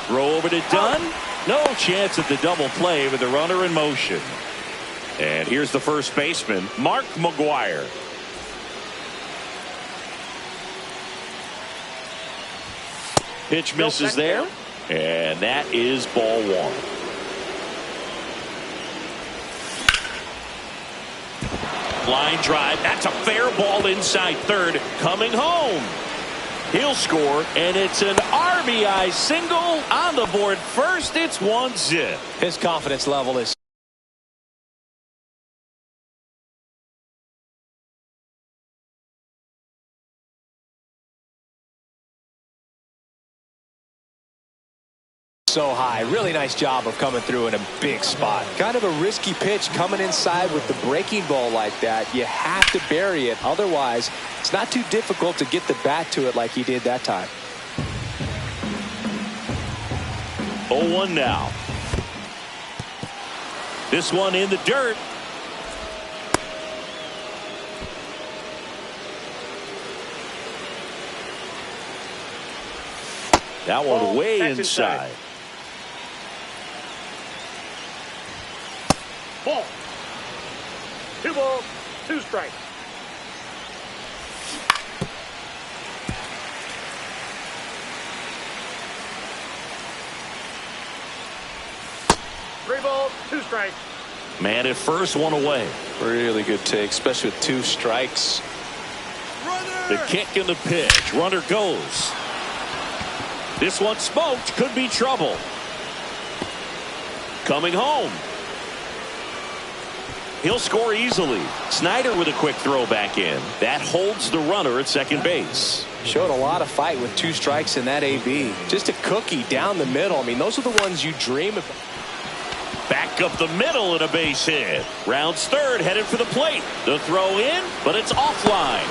Throw over to Dunn. No chance at the double play with the runner in motion. And here's the first baseman, Mark McGuire. Pitch misses there. And that is ball one. Line drive. That's a fair ball inside third. Coming home. He'll score, and it's an RBI single on the board first. It's 1-0. His confidence level is so high. Really nice job of coming through in a big spot. Kind of a risky pitch coming inside with the breaking ball like that. You have to bury it. Otherwise, it's not too difficult to get the bat to it like he did that time. 0-1 now. This one in the dirt. That one way inside. Ball. 2 balls, 2 strikes. Three balls, 2 strikes. Man at first, one away. Really good take, especially with 2 strikes. The kick and the pitch. Runner goes. This one smoked. Could be trouble. Coming home. He'll score easily. Snyder with a quick throw back in. That holds the runner at second base. Showed a lot of fight with 2 strikes in that AB. Just a cookie down the middle. I mean, those are the ones you dream of. Back up the middle and a base hit. Rounds third, headed for the plate. The throw in, but it's offline.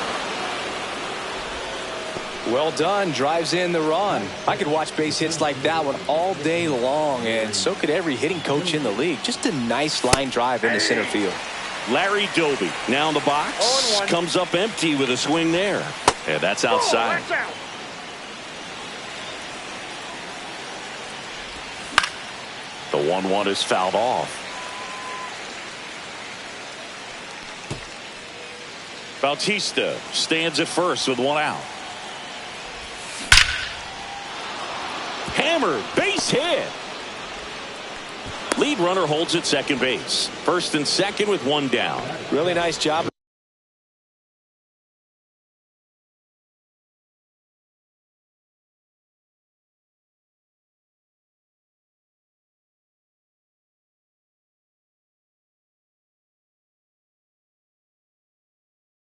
Well done. Drives in the run. I could watch base hits like that one all day long, and so could every hitting coach in the league. Just a nice line drive into center field. Larry Doby now in the box. Comes up empty with a swing there. And that's outside. The 1-1 is fouled off. Bautista stands at first with 1 out. Hammered, base hit. Lead runner holds at second base. First and second with 1 down. Really nice job.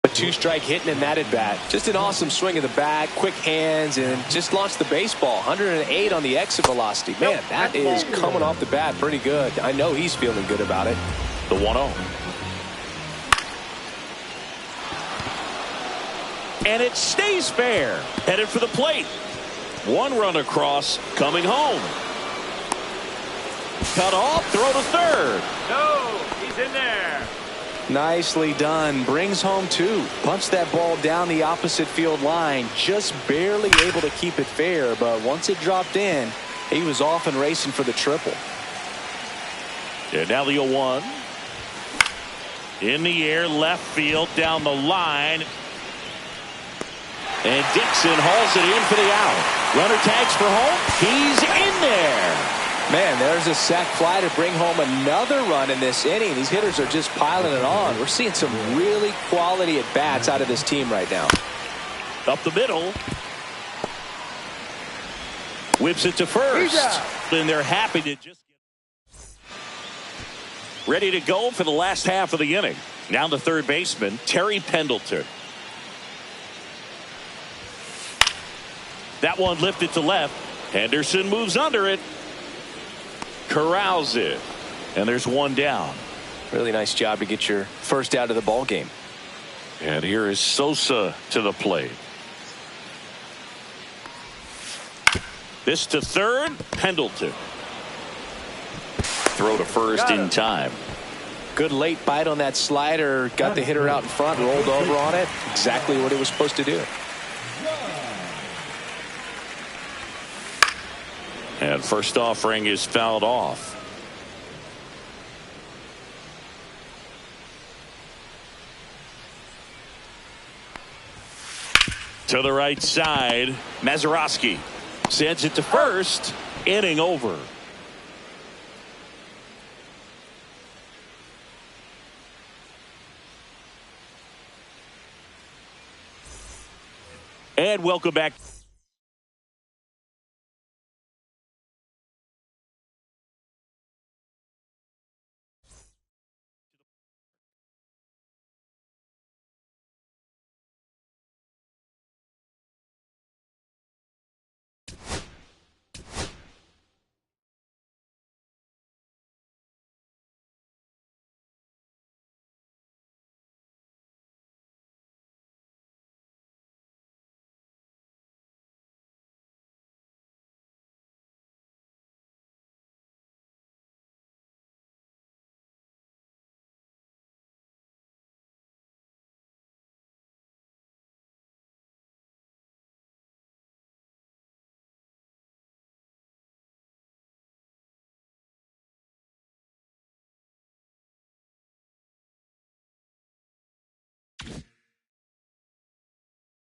A 2-strike hitting in that at bat. Just an awesome swing of the bat, quick hands, and just launched the baseball. 108 on the exit velocity. Man, that is coming off the bat pretty good. I know he's feeling good about it. The 1-0. And it stays fair. Headed for the plate. 1 run across, coming home. Cut off, throw to third. No, he's in there. Nicely done. Brings home 2. Punched that ball down the opposite field line. Just barely able to keep it fair, but once it dropped in, he was off and racing for the triple. And now the 0-1. In the air, left field, down the line. And Dixon hauls it in for the out. Runner tags for home. He's in there. Man, there's a sac fly to bring home another run in this inning. These hitters are just piling it on. We're seeing some really quality at-bats out of this team right now. Up the middle. Whips it to first. And they're happy to just get ready to go for the last half of the inning. Now the third baseman, Terry Pendleton. That one lifted to left. Henderson moves under it. Corrals it. And there's one down. Really nice job to get your first out of the ball game. And here is Sosa to the plate. This to third. Pendleton. Throw to first in time. Good late bite on that slider. Got the hitter out in front, rolled over on it. Exactly what it was supposed to do. And first offering is fouled off. To the right side, Mazeroski sends it to first. Inning over. And welcome back.